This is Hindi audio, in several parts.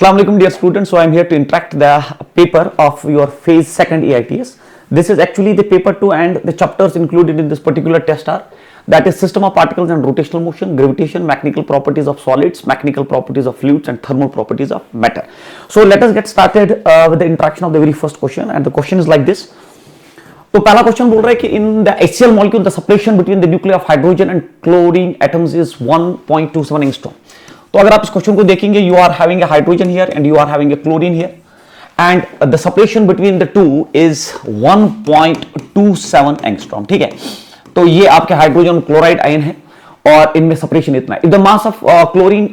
Assalamualaikum dear students, so I am here to interact the paper of your phase 2nd EITS. This is actually the paper 2 and the chapters included in this particular test are that is system of particles and rotational motion, gravitation, mechanical properties of solids, mechanical properties of fluids and thermal properties of matter. So let us get started with the interaction of the very first question, and the question is like this. तो पहला क्वेश्चन बोल रहा है कि in the HCl molecule the separation between the nuclei of hydrogen and chlorine atoms is 1.27 angstrom. तो अगर आप इस क्वेश्चन को देखेंगे, you are having a hydrogen here and you are having a chlorine here and the separation between the two is 1.27 angstrom. ठीक है, तो ये आपके हाइड्रोजन क्लोराइड आयन है और इनमें सेपरेशन इतना है. If the mass of chlorine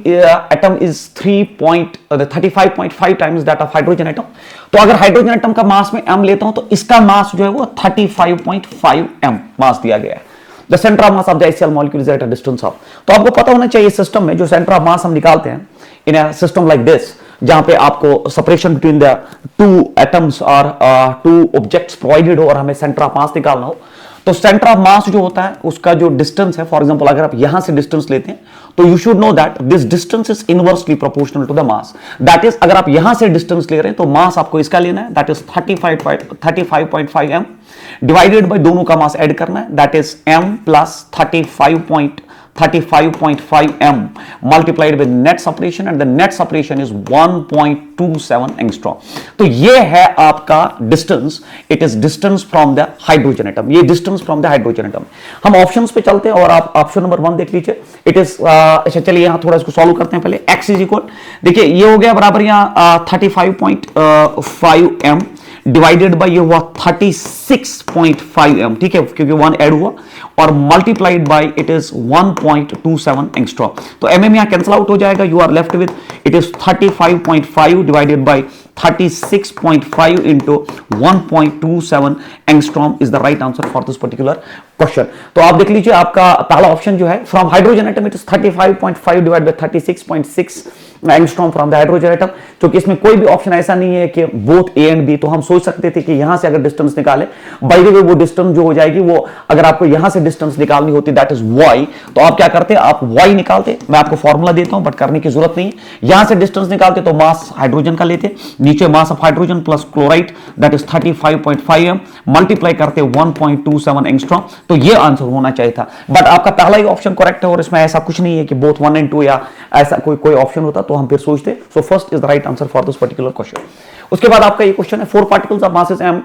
atom is 35.5 times that of hydrogen atom, तो अगर हाइड्रोजन एटम का मास में m लेता हूं तो इसका मास जो है वो 35.5 m मास दिया गया है. The center of mass of the HCl molecule is at a distance of. तो आपको पता होना चाहिए सिस्टम में जो सेंटर ऑफ मास हम निकालते हैं इन अ सिस्टम लाइक दिस, जहां पे आपको separation between the two atoms और टू ऑब्जेक्ट्स प्रोवाइडेड हो और हमें सेंटर ऑफ मास निकालना हो, तो सेंटर ऑफ मास जो होता है उसका जो डिस्टेंस है, फॉर एग्जांपल अगर आप यहां से डिस्टेंस लेते हैं तो you should know that this distance is inversely proportional to the mass. That is अगर आप यहां से डिस्टेंस ले रहे हैं तो मास आपको इसका लेना है, that is 35.5 m divided bye दोनों का मास ऐड करना है, that is m plus 35.5 m multiplied with net separation and the net separation is 1.27 angstrom. तो ये है आपका distance, it is distance from the hydrogen atom. ये distance from the hydrogen atom. हम ऑप्शंस पे चलते हैं और आप ऑप्शन नंबर 1 देख लीजिए. इट इज अच्छा, चलिए यहां थोड़ा इसको सॉल्व करते हैं पहले. x इज इक्वल, देखिए ये हो गया बराबर यहां 35.5 m डिवाइडेड बाय ये हुआ 36.5 m, ठीक है, क्योंकि 1 ऐड हुआ, और multiplied by it is 1.27 angstrom. तो mm यहां कैंसिल आउट हो जाएगा, you are left with it is 35.5 divided by 36.5 into 1.27 angstrom is the right answer for this particular question. तो आप देख लीजिए आपका पहला ऑप्शन जो है from hydrogen atom it is 35.5 divide by 36.6 angstrom from the hydrogen atom. क्योंकि इसमें कोई भी ऑप्शन ऐसा नहीं है कि बोथ ए एंड बी, तो हम सोच सकते थे कि यहां से अगर डिस्टेंस निकाले, बाय द वे वो डिस्टेंस जो हो जाएगी वो अगर आपको यहां से डिस्टेंस निकालनी होती दैट इज y, तो आप क्या करते, आप y निकालते. मैं आपको फॉर्मूला देता हूं बट करने की जरूरत नहीं. यहां से डिस्टेंस निकालते तो मास हाइड्रोजन का लेते, नीचे mass of hydrogen plus chloride that is 35.5 m multiply करते 1.27 एंगस्ट्रॉम. तो ये आंसर होना चाहिए था, बट आपका पहला ही ऑप्शन करेक्ट है और इसमें ऐसा कुछ नहीं है कि बोथ 1 एंड 2 या ऐसा कोई ऑप्शन होता तो हम फिर सोचते. So first is the right answer for this particular question. उसके बाद आपका ये क्वेश्चन है, 4 particles of masses m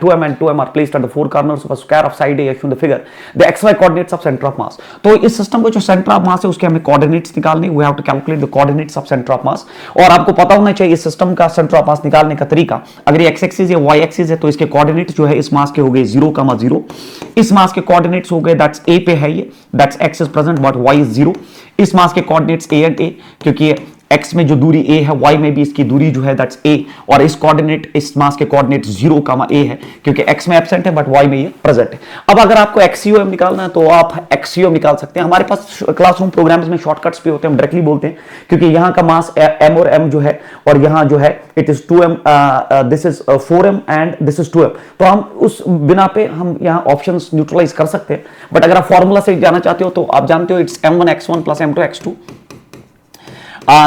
2m and 2m are placed at the 4 corners of a square of side A as shown in the figure. The xy coordinates of center of mass. तो इस सिस्टम को जो सेंटर ऑफ मास है उसके हमें कोऑर्डिनेट्स निकालने, we have to calculate the coordinates of centre of mass. और आपको पता होना चाहिए इस सिस्टम का सेंटर ऑफ मास निकालने का तरीका. अगर ये x एक्सिस या y एक्सिस है तो इसके कोऑर्डिनेट्स जो है इस मास के हो गए 0,0. इस मास के कोऑर्डिनेट्स हो गए दैट्स a पे है, ये that's x is present but y is 0. इस मास के कोऑर्डिनेट्स a एंड a, क्योंकि x में जो दूरी a है y में भी इसकी दूरी जो है दैट्स a, और इस कोऑर्डिनेट इस मास के कोऑर्डिनेट 0,a है क्योंकि x में एब्सेंट है बट y में ये प्रेजेंट है. अब अगर आपको XCOM निकालना है तो आप XCOM निकाल सकते हैं. हमारे पास क्लासरूम प्रोग्राम्स में शॉर्टकट्स भी होते हैं, हम डायरेक्टली बोलते हैं क्योंकि यहाँ का मास m और m जो है और यहाँ जो है it is 2m, this is 4m and this is 2m. तो हम उस बिना पे हम यहाँ ऑप्शंस न्यूट्रलाइज कर सकते हैं. बट अगर आप फॉर्मूला से जाना चाहते हो तो आप जानते हो it's m1x1 plus m2x2.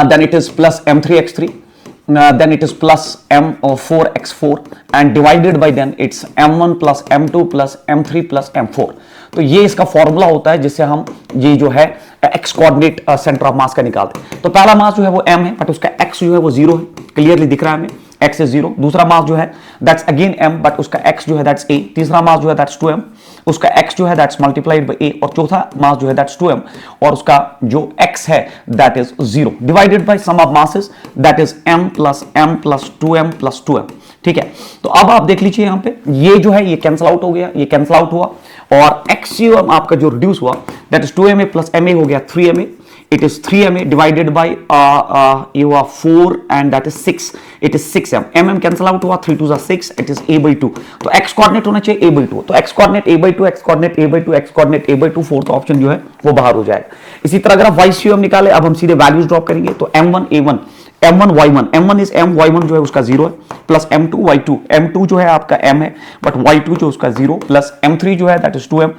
Then it is plus m3x3, then it is plus m4x4 and divided by then it's m1 plus m2 plus m3 plus m4. तो ये इसका फॉर्मूला होता है जिससे हम ये जो है x कोऑर्डिनेट सेंटर ऑफ मास का निकालते हैं. तो पहला मास जो है वो m है बट उसका x जो है वो 0 है, क्लियरली दिख रहा है हमें x इज 0. दूसरा मास जो है दैट्स अगेन m बट उसका x जो है दैट्स a. तीसरा मास जो है दैट्स 2m, उसका x जो है दैट्स मल्टीप्लाइड बाय a, और चौथा मास जो है दैट्स 2m और उसका जो x है that is 0 divided by sum of masses that is m plus 2m plus 2m. ठीक है, तो अब आप देख लीजिए यहाँ पे ये जो है ये कैंसिल आउट हो गया, ये कैंसिल आउट हुआ और XCOM आपका जो रिड्यूस हुआ that is 2ma plus ma हो गया 3ma. It is 3ma divided by ये हुआ 4 and that is 6, it is 6m. mm cancel out हुआ, 3 2 6, इट इज a/2. तो x कोऑर्डिनेट होना चाहिए a/2, तो x coordinate a/2, x coordinate a/2, x coordinate a/2, fourth option जो है वो बाहर हो जाएगा. इसी तरह अगर आप YCOM निकाले, अब हम सीधे वैल्यूज ड्रॉप करेंगे तो m1 a1 m1 y1, m1 is m, y1 जो है उसका 0 है, प्लस m2 y2, m2 जो है आपका m है बट y2 जो उसका 0 प्लस m3 जो है दैट इज 2m,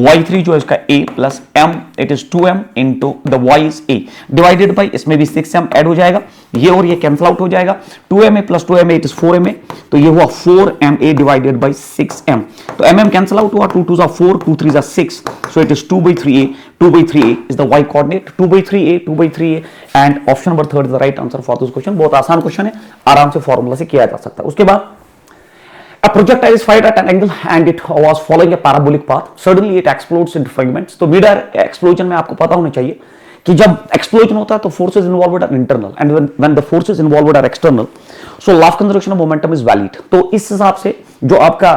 y3 जो है उसका a plus m it is 2m into the y is a divided by इसमें भी 6m ऐड हो जाएगा, ये और ये कैंसिल आउट हो जाएगा, 2ma plus 2ma it is 4ma, तो ये हुआ 4ma डिवाइडेड बाय 6m, तो mm कैंसिल आउट हुआ, 2 2 जा 4 2 3 जा 6, सो it is 2/3a, 2/3a is the y coordinate, 2/3a, 2/3a, and option number 3 is the right answer for this question. बहुत आसान क्वेश्चन है, आराम से फॉर्मूला से किया जा सकता है। उसके बाद a projectile is fired at an angle and it was following a parabolic path. Suddenly it explodes into fragments. तो mid-air explosion में आपको पता होना चाहिए कि जब एक्सप्लोजन होता है तो forces involved are internal and when the forces involved are external, so law of conservation of momentum is valid. तो इस हिसाब से जो आपका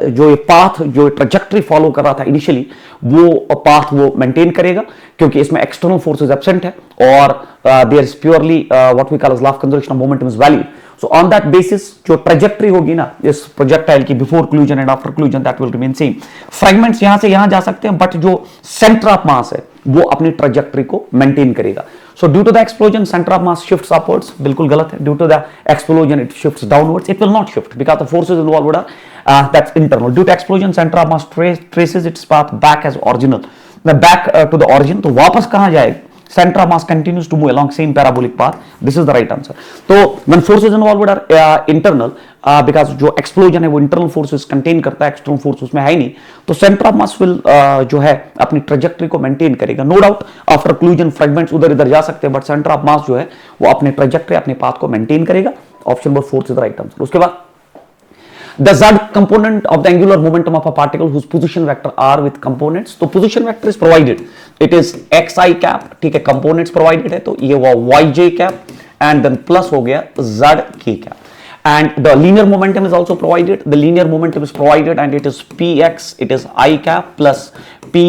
जो ये पाथ जो ट्रैजेक्टरी फॉलो कर रहा था इनिशियली, वो पाथ वो मेंटेन करेगा क्योंकि इसमें एक्सटर्नल फोर्सेस एब्सेंट है और there is purely what we call as law of conservation of momentum is valid. So on that basis जो ट्रैजेक्टरी होगी ना इस प्रोजेक्टाइल की before collision and after collision that will remain same. Fragments यहां से यहां जा सकते हैं बट जो सेंटर ऑफ मास है वो अपनी ट्रैजेक्टरी को मेंटेन करेगा। So due to the explosion centre of mass shifts upwards, बिल्कुल गलत है, due to the explosion it shifts downwards, it will not shift because the forces involved are that's internal. Due to explosion centre of mass traces its path back as original, back to the origin, तो वापस कहां जाएगा? Center of mass continues to move along same parabolic path. This is the right answer. तो when forces involved are internal, because जो explosion है वो internal forces contain करता है, external forces उसमें है ही नहीं, तो center of mass will जो है अपनी trajectory को maintain करेगा. No doubt after collision fragments उधर इधर जा सकते हैं, but center of mass जो है वो अपने trajectory अपने path को maintain करेगा. Option number 4 is the right answer. उसके बाद the z component of the angular momentum of a particle whose position vector are with components, तो position vector is provided, it is xi cap, ठीक है, components provided है, तो ये हुआ yj cap and then plus हो गया zk cap, and the linear momentum is also provided, the linear momentum is provided and it is px, it is I cap plus py,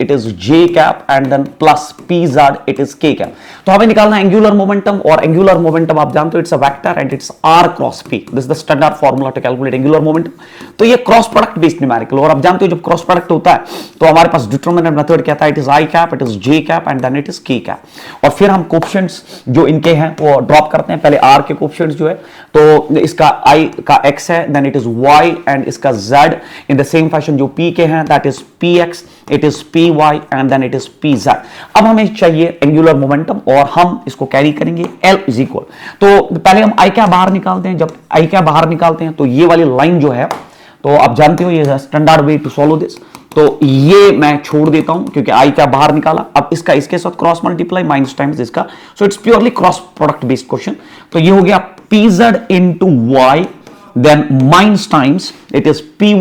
it is j cap and then plus pz, it is k cap. तो हमें निकालना है एंगुलर मोमेंटम, और एंगुलर मोमेंटम आप जानते हो it's a vector and it's r cross p, this is the standard formula to calculate angular momentum. तो ये क्रॉस प्रोडक्ट बेस्ड न्यूमेरिकल, और आप जानते हो जब क्रॉस प्रोडक्ट होता है तो हमारे पास डिटरमिनेंट मेथड कहता है it is I cap, it is j cap and then it is k cap, और फिर हम कोएफिशिएंट्स जो इनके हैं वो ड्रॉप करते हैं। पहले r के कोएफिशिएंट्स जो है तो इसका I का x है, then it is y and इसका z, in the same fashion जो p के हैं that is px, it is py and then it is pz। अब हमें चाहिए एंगुलर मोमेंटम और हम इसको कैरी करेंगे L इज इक्वल, तो पहले हम I क्या बाहर निकालते हैं। जब I क्या बाहर निकालते हैं तो ये वाली लाइन जो है, तो आप जानते हो ये standard way to solve this, तो ये मैं छोड़ देता हूं क्योंकि I क्या बाहर निकाला। अब इसका इसके साथ क्रॉस मल्टीप्लाई माइनस टाइम्स इसका, so it's purely cross product based question. तो ये हो गया pz into y, then minus times it is py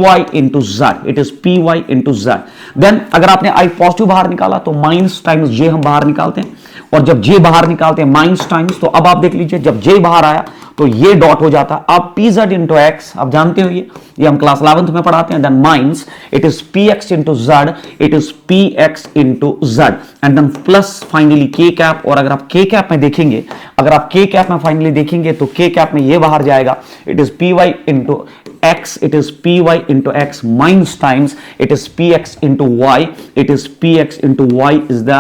into z, it is py into z, then अगर आपने I पॉजिटिव बाहर निकाला तो माइनस टाइम्स j हम बाहर निकालते हैं, और जब j बाहर निकालते हैं माइनस टाइम्स, तो अब आप देख लीजिए जब j बाहर आया तो ये डॉट हो जाता। अब pz into x आप जानते हो ये हम क्लास 11th में पढ़ाते हैं, then minus it is px into z, it is px into z and then plus finally k cap, और अगर आप k कैप में देखेंगे, अगर आप k कैप में फाइनली देखेंगे तो k कैप में ये बाहर जाएगा, it is py into x, it is py into x minus times it is px into y, it is px into y is the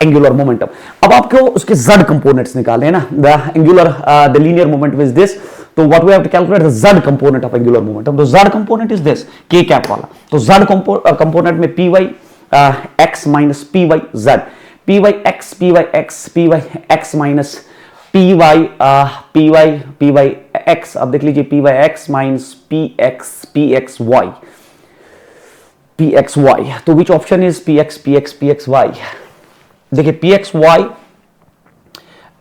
angular momentum. अब आपको उसके z components निकाले हैं ना, the angular the linear momentum is this, तो what we have to calculate the z component of angular momentum, तो z component is this k cap वाला, तो z component में py x minus py z, py x minus py x, अब देख लीजिए py x minus pxy, तो which option is pxy? देखिए pxy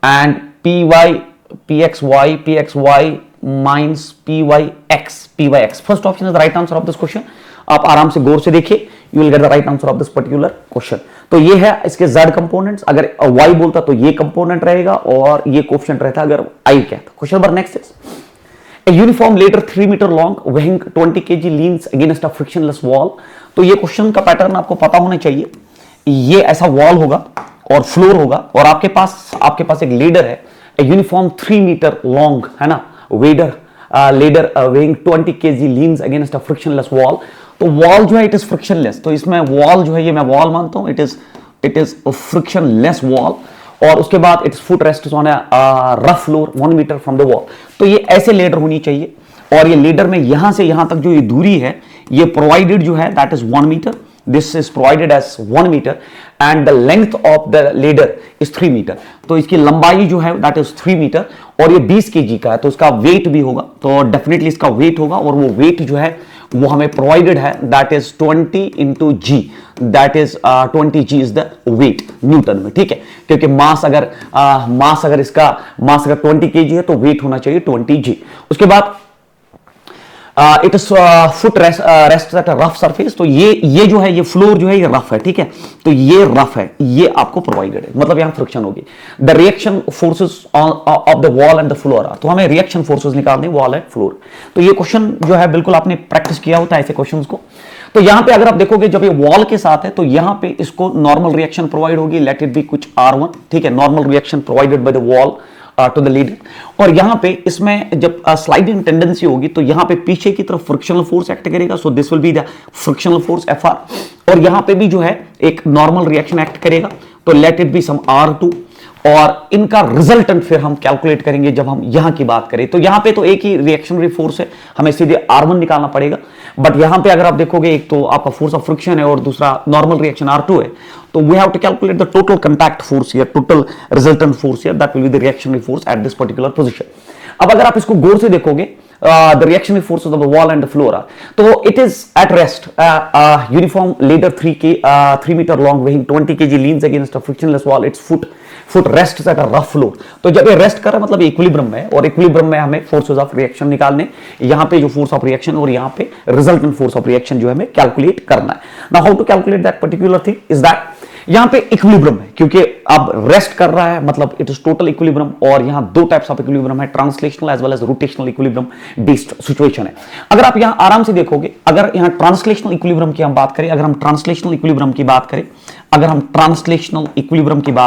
and pxy minus pyx, first option is the right answer of this question. आप आराम से गौर से देखिए, you will get the right answer of this particular question. तो ये है इसके z कंपोनेंट्स, अगर y बोलता तो ये कंपोनेंट रहेगा और ये कोएफिशिएंट रहता अगर I कहता। Question number next is A uniform ladder 3 meter long weighing 20 kg leans against a frictionless wall। तो ये क्वेश्चन का पैटर्न आपको पता होना चाहिए। ये ऐसा वॉल होगा और फ्लोर होगा और आपके पास एक लेडर है, A uniform 3 meter long है ना, ladder weighing 20 kg leans against a frictionless wall। तो वॉल जो है इट इज फ्रिक्शनलेस, तो इसमें वॉल जो है ये मैं वॉल मानता हूं, इट इज फ्रिक्शनलेस वॉल, और उसके बाद its foot rest on rough floor 1 metre from the wall. तो ये ऐसे लेडर होनी चाहिए, और ये लेडर में यहां से यहां तक जो ये दूरी है ये प्रोवाइडेड जो है that is 1 metre, this is provided as 1 metre and the length of the ladder is 3 metre. तो इसकी लंबाई जो है दैट इज 3 मीटर, और ये 20 केजी का है, तो इसका वेट भी होगा, तो डेफिनेटली इसका वेट होगा, और वो वेट जो है वो हमें प्रोवाइडेड है that is 20 into g, that is 20 g is the weight newton में, ठीक है, क्योंकि मास अगर इसका मास अगर 20 केजी है तो वेट होना चाहिए 20 जी। उसके बाद it is foot rest at rough surface, तो ये जो है ये फ्लोर जो है ये रफ है, ठीक है, तो ये रफ है, ये आपको प्रोवाइडेड है, मतलब यहां फ्रिक्शन होगी। The reaction forces of the wall and the floor, तो हमें रिएक्शन फोर्सेस निकालने वॉल एंड फ्लोर। तो ये क्वेश्चन जो है बिल्कुल आपने प्रैक्टिस किया होता है ऐसे क्वेश्चंस को। तो यहां पे अगर आप देखोगे जब ये वॉल के साथ है तो यहां पे इसको नॉर्मल रिएक्शन प्रोवाइड होगी, लेट इट बी कुछ R1, ठीक है, normal reaction provided by the wall to the ladder, और यहां पे इसमें जब स्लाइडिंग टेंडेंसी होगी तो यहां पे पीछे की तरफ फ्रिक्शनल फोर्स एक्ट करेगा, so this will be the frictional force Fr, और यहां पे भी जो है एक नॉर्मल रिएक्शन एक्ट करेगा, तो late it be some R2, और इनका रिजल्टेंट फिर हम कैलकुलेट करेंगे जब हम यहां की बात करें। तो यहां पे तो एक ही रिएक्शनरी फोर्स है, हमें सीधे R1 निकालना पड़ेगा, बट यहां पे अगर आप देखोगे एक तो आपका फोर्स ऑफ फ्रिक्शन है और दूसरा नॉर्मल रिएक्शन R2 है, तो we have to calculate the total contact force here, total resultant force here, that will be the reactionary force at this particular position. अब अगर आप इसको गौर से देखोगे the reactionary forces of the wall and the floor are, so it is at rest, uniform ladder 3 meter long weighing 20 kg leans against a frictionless wall, its foot rests at a rough floor। तो जब ये रेस्ट कर रहा है मतलब इक्विलिब्रियम में है, और इक्विलिब्रियम में हमें फोर्सेस ऑफ रिएक्शन निकालने, यहाँ पे जो फोर्स ऑफ रिएक्शन और यहाँ पे रिजल्टेंट फोर्स ऑफ रिएक्शन जो है हमें कैलकुलेट करना है। Now how to calculate that particular thing is that यहां पे इक्विलिब्रियम है, क्योंकि अब रेस्ट कर रहा है मतलब इट इज टोटल इक्विलिब्रियम, और यहां दो टाइप्स ऑफ इक्विलिब्रियम है, translational as well as rotational equilibrium based situation है। अगर आप यहां आराम से देखोगे, अगर यहां ट्रांसलेशनल इक्विलिब्रियम की हम बात करें, अगर हम ट्रांसलेशनल इक्विलिब्रियम की बात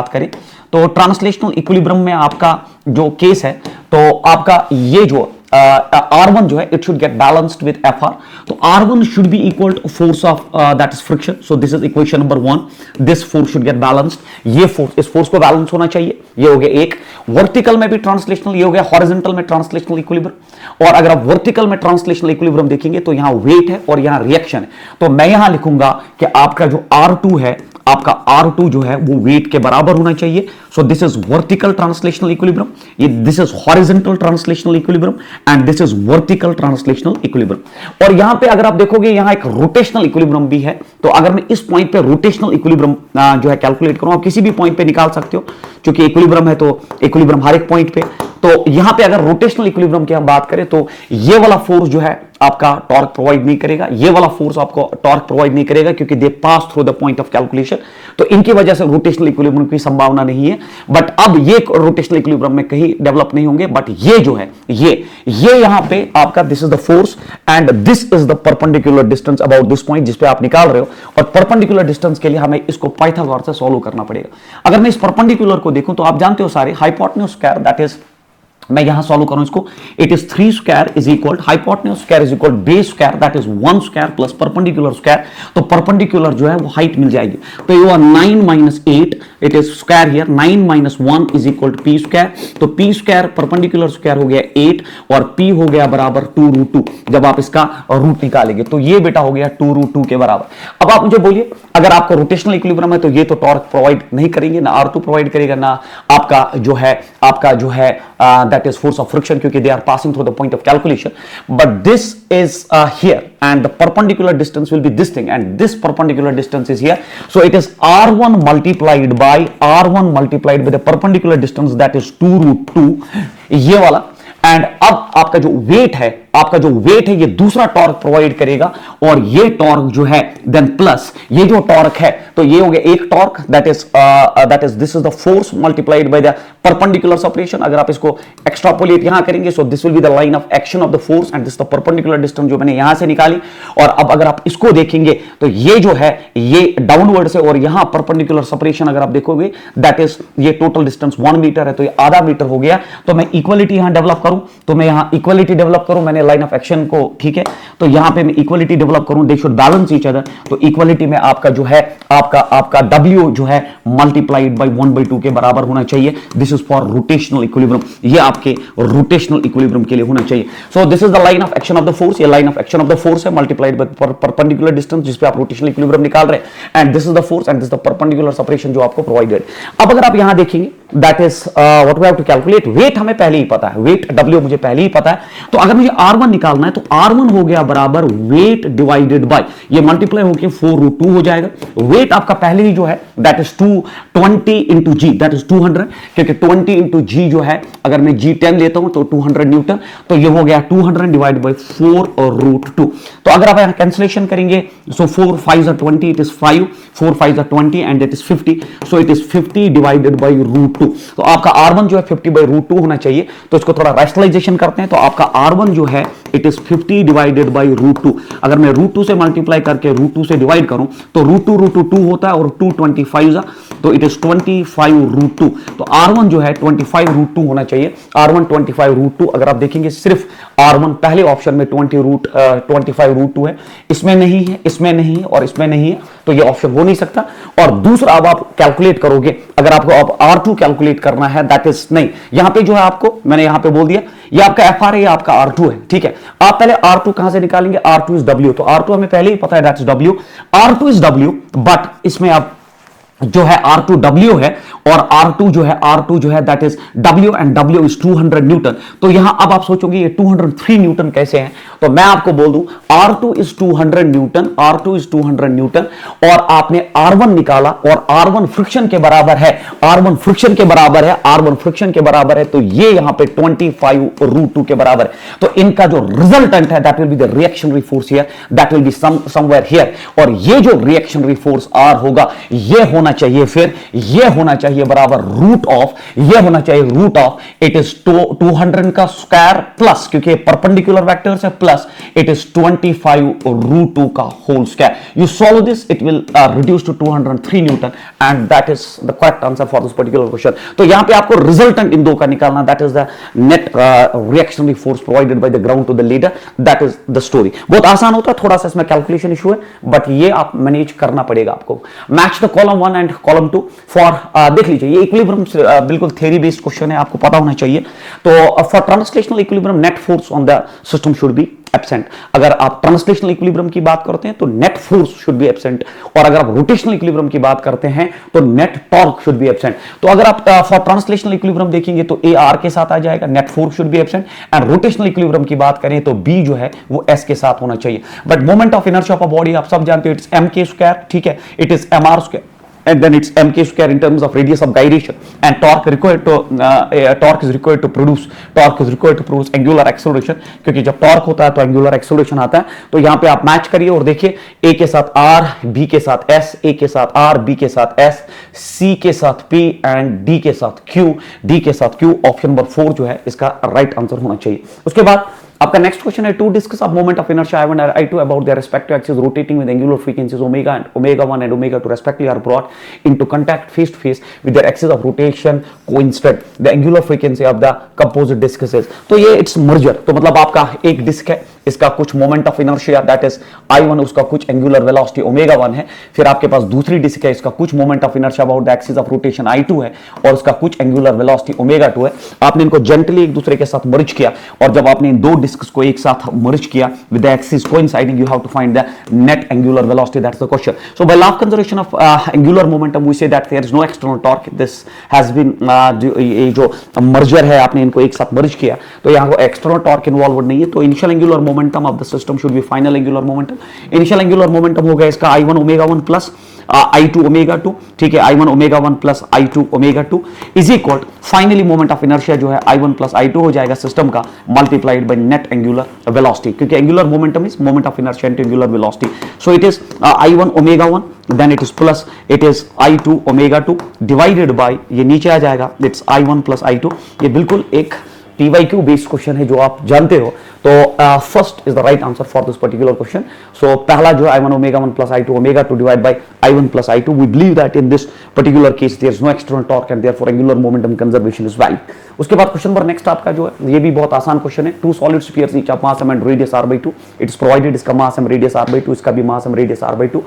करें, तो ट्रांसलेशनल इक्विलिब्रियम में आपका जो केस है, तो आपका ये जो R1 जो है it should get balanced with Fr, तो R1 should be equal to force of that is friction, so this is equation number 1, this force should get balanced, ये force इस force को बैलेंस होना चाहिए, ये हो गया एक। वर्टिकल में भी ट्रांसलेशनल, ये हो गया हॉरिजॉन्टल में ट्रांसलेशनल इक्विलिब्रियम, और अगर आप वर्टिकल में ट्रांसलेशनल इक्विलिब्रियम देखेंगे तो यहाँ वेट है और यहाँ रिएक्शन है, तो मैं यहाँ लिखूंगा कि आपका जो R2 है, आपका R2 जो है वो वेट के बराबर होना चाहिए, so this is vertical translational equilibrium, ये this is horizontal translational equilibrium and this is vertical translational equilibrium. और यहां पे अगर आप देखोगे यहां एक रोटेशनल इक्विलिब्रियम भी है, तो अगर मैं इस पॉइंट पे रोटेशनल इक्विलिब्रियम जो है कैलकुलेट करूं, आप किसी भी पॉइंट पे निकाल सकते हो, क्योंकि इक्विलिब्रियम है तो इक्विलिब्रियम हर एक पॉइंट पे, तो यहां पे अगर रोटेशनल इक्विलिब्रियम की हम बात करें तो ये वाला फोर्स जो है आपका टॉर्क प्रोवाइड नहीं करेगा, ये वाला फोर्स आपको टॉर्क प्रोवाइड नहीं करेगा, क्योंकि they pass through the point of calculation, तो इनकी वजह से रोटेशनल इक्विलिब्रियम की संभावना नहीं है। बट अब ये रोटेशनल इक्विलिब्रियम में कहीं डेवलप नहीं होंगे, बट ये जो है ये यहां पे आपका this is the force and this is the perpendicular distance about this point जिस पे आप निकाल रहे हो, और परपेंडिकुलर डिस्टेंस के लिए हमें इसको पाइथागोरस से सॉल्व करना पड़ेगा। अगर मैं इस परपेंडिकुलर को देखूं तो आप जानते हो सारे हाइपोटेन्यूज स्क्वायर, दैट इज मैं यहां सॉल्व करूं इसको, it is 3 square is equal hypotenuse square is equal base square, that is 1 square plus perpendicular square, तो परपेंडिकुलर जो है वो हाइट मिल जाएगी, तो ये हुआ 9 minus 8, it is square here, 9 minus 1 is equal to p square, तो पी स्क्वायर परपेंडिकुलर स्क्वायर हो गया 8 और पी हो गया बराबर 2√2, जब आप इसका रूट निकालेंगे तो ये बेटा हो गया 2√2 के बराबर। अब आप मुझे बोलिए, अगर आपका रोटेशनल इक्विलिब्रियम है तो ये तो टॉर्क प्रोवाइड नहीं करेंगे, ना R2 प्रोवाइड करेगा, ना आपका जो है that is force of friction, क्योंकि they are passing through the point of calculation, but this is here and the perpendicular distance will be this thing and this perpendicular distance is here, so it is R1 multiplied by the perpendicular distance that is 2√2, ये वाला, एंड अब आपका जो वेट है ये दूसरा टॉर्क प्रोवाइड करेगा, और ये टॉर्क जो है देन प्लस ये जो टॉर्क है, तो ये हो गया एक torque, that is this is the force multiplied by the perpendicular separation. अगर आप इसको एक्सट्रापोलेट यहां करेंगे, so this will be the line of action of the force and this the perpendicular distance जो मैंने यहां से निकाली, और अब अगर आप इसको देखेंगे तो ये जो है ये डाउनवर्ड से, और यहां परपेंडिकुलर सेपरेशन अगर आप देखोगे दैट इज ये टोटल डिस्टेंस 1 मीटर है, तो ये आधा मीटर हो गया, तो मैं इक्वलिटी यहां डेवलप करूं तो मैं यहाँ इक्वलिटी डेवलप करूं, मैंने लाइन ऑफ एक्शन को, ठीक है, तो यहां पे मैं इक्वलिटी डेवलप करूं, they should balance each other. तो इक्वलिटी में आपका जो है आपका W जो है मल्टीप्लाइड बाय 1/2 के बराबर होना चाहिए। This is for rotational equilibrium, ये आपके रोटेशनल इक्विलिब्रियम के लिए होना चाहिए। So this is the line of action of the force, ये line of action of the force है मल्टीप्लाइड बाय परपेंडिकुलर डिस्टेंस जिस पे आप रोटेशनल इक्विलिब्रियम निकाल रहे हैं, and this is the force and this is the perpendicular separation जो आपको प्रोवाइडेड। अब अगर आप यहां देखेंगे that is what we have to calculate, wait हमें पहले ही पता है, वेट W मुझे पहले ही पता है, तो अगर मुझे R1 निकालना है तो R1 हो गया बराबर वेट डिवाइडेड बाय, ये मल्टीप्लाई होकर 4√2 हो जाएगा। वेट आपका पहले ही जो है that is 220 into g, that is 200, क्योंकि 20 इंटू जी जो है, अगर मैं G10 लेता हूं तो 200 न्यूटन, तो ये हो गया 200 डिवाइड बाय 4√2। तो अगर आप यहां कैंसिलेशन करेंगे, सो 4 5 are 20, it is 5, 4 5 are 20 and it is 50, so it is 50 divided by √2। तो आपका R1 जो है 50/√2 होना चाहिए। तो इसको थोड़ा रैशनलाइजेशन करते हैं, तो आपका R1 जो है इट इज 50 डिवाइडेड बाय √2। अगर मैं √2 से मल्टीप्लाई करके √2 से डिवाइड करूं तो √2 2 होता है और 2 25 तो इट इज 25√2। तो R1 जो है 25√2 होना चाहिए। R1 25√2, अगर आप देखेंगे सिर्फ R1 पहले ऑप्शन में 25√2 है, इसमें नहीं है, इसमें नहीं है और इसमें नहीं है, तो ये ऑप्शन हो नहीं सकता। और दूसरा अब आप कैलकुलेट करोगे, अगर आपको अब R2 कैलकुलेट करना है, दैट इज नहीं, यहां पे जो है आपको मैंने यहां पे बोल दिया ये आपका FR है, ये आपका R2 है, ठीक है। आप पहले R2 कहां से निकालेंगे, R2 इज W, तो R2 हमें पहले ही पता है that is W, R2 is W, but इसमें आप जो है R2 W है और R2 जो है that is W and W is 200 Newton. तो यहां अब आप सोचोगे ये 203 न्यूटन कैसे हैं, तो मैं आपको बोल दूं R2 is 200 Newton, R2 is 200 Newton, और आपने R1 निकाला और R1 फ्रिक्शन के बराबर है, R1 फ्रिक्शन के बराबर है, R1 फ्रिक्शन के बराबर है, तो ये यहां पे 25√2 के बराबर है। तो इनका जो रिजल्टेंट है that will be the reactionary force here, that will be somewhere here, और ये जो रिएक्शनरी फोर्स R होगा ये होना चाहिए, फिर ये होना चाहिए बराबर रूट ऑफ, ये होना चाहिए रूट ऑफ, इट इज 200 का स्क्वायर प्लस, क्योंकि परपेंडिकुलर वेक्टर्स है, प्लस इट इज 25√2 का whole square. You solve this, it will reduce to 203 newton and that is the correct answer for this particular question. तो यहां पे आपको रिजल्टेंट इन दो का निकालना, that is the net reactionary force provided by the ground to the ladder, that is the story. बहुत आसान होता है, थोड़ा सा इसमें कैलकुलेशन इशू है, बट ये आप मैनेज करना पड़ेगा आपको। Match the column 1 and column 2 for, देख लीजिए ये इक्विलिब्रियम बिल्कुल थ्योरी बेस्ड क्वेश्चन है, आपको पता होना चाहिए। तो for translational equilibrium net force on the system should be absent. अगर आप ट्रांसलेशनल इक्विलिब्रियम की बात करते हैं तो net force should be absent, और अगर आप रोटेशनल इक्विलिब्रियम की बात करते हैं तो net torque should be absent. तो अगर आप फॉर ट्रांसलेशनल इक्विलिब्रियम देखेंगे तो ए आर के साथ आ जाएगा, net force should be absent, and rotational equilibrium की बात करें तो बी जो है वो एस के साथ होना चाहिए। But moment of inertia of a body आप सब जानते हो, इट्स एम के स्क्वायर, ठीक है, it is m r square and then it's mk square in terms of radius of gyration, and torque is required to produce angular acceleration, क्योंकि जब टॉर्क होता है तो एंगुलर एक्सेलरेशन आता है। तो यहां पे आप मैच करिए और देखिए a के साथ r, b के साथ s, a के साथ r, b के साथ s, c के साथ p एंड d के साथ q, d के साथ q, ऑप्शन नंबर 4 जो है इसका राइट आंसर होना चाहिए। उसके बाद आपका नेक्स्ट क्वेश्चन है, to discuss of moment of inertia I1 and I2 about their respective axes rotating with angular frequencies omega and omega1 and omega2 respectively are brought into contact face to face with their axis of rotation coincide the angular frequency of the composite discs is। तो ये इट्स मर्जर, तो मतलब आपका एक डिस्क है, इसका कुछ moment of inertia that is I1, उसका कुछ एंगुलर वेलोसिटी omega1 है, फिर आपके पास दूसरी डिस्क है, इसका कुछ moment of inertia about the axis of rotation I2 है और उसका कुछ एंगुलर वेलोसिटी omega2 है। आपने इनको जेंटली एक दूसरे के साथ मर्ज किया, और जब आपने इन दो डिस्क्स को एक साथ मर्ज किया with the axis coinciding, you have to find the net angular velocity, that's the question. So by law of conservation of angular momentum we say that there is no external torque, this has been, ये जो मर्जर है आपने इनको एक साथ मर्ज किया, तो यहां को एक्सटर्नल टॉर्क इन्वॉल्वड नहीं है। तो initial angular momentum of the system should be final angular momentum। Initial angular momentum हो गया इसका I1 omega1 plus I2 omega2, ठीक है, I1 omega1 plus I2 omega2 is equal finally moment of inertia जो है I1 प्लस I2 हो जाएगा सिस्टम का, multiplied by net angular velocity, क्योंकि angular momentum is moment of inertia into angular velocity. So it is I1 omega1 then it is plus it is I2 omega2 divided by, ये नीचे आ जाएगा, इट्स I1 प्लस I2। ये बिल्कुल एक PYQ बेस्ड क्वेश्चन है जो आप जानते हो। तो first is the right answer for this particular question. So पहला जो I1 omega 1 plus I2 omega 2 divide by I1 plus I2, we believe that in this particular case there is no external torque and therefore angular momentum conservation is valid. उसके बाद क्वेश्चन नंबर नेक्स्ट आपका जो है ये भी बहुत आसान क्वेश्चन है. Two solid spheres each of mass m and radius r/2. It is provided, इसका मास m रेडियस r/2, इसका भी mass m radius r/2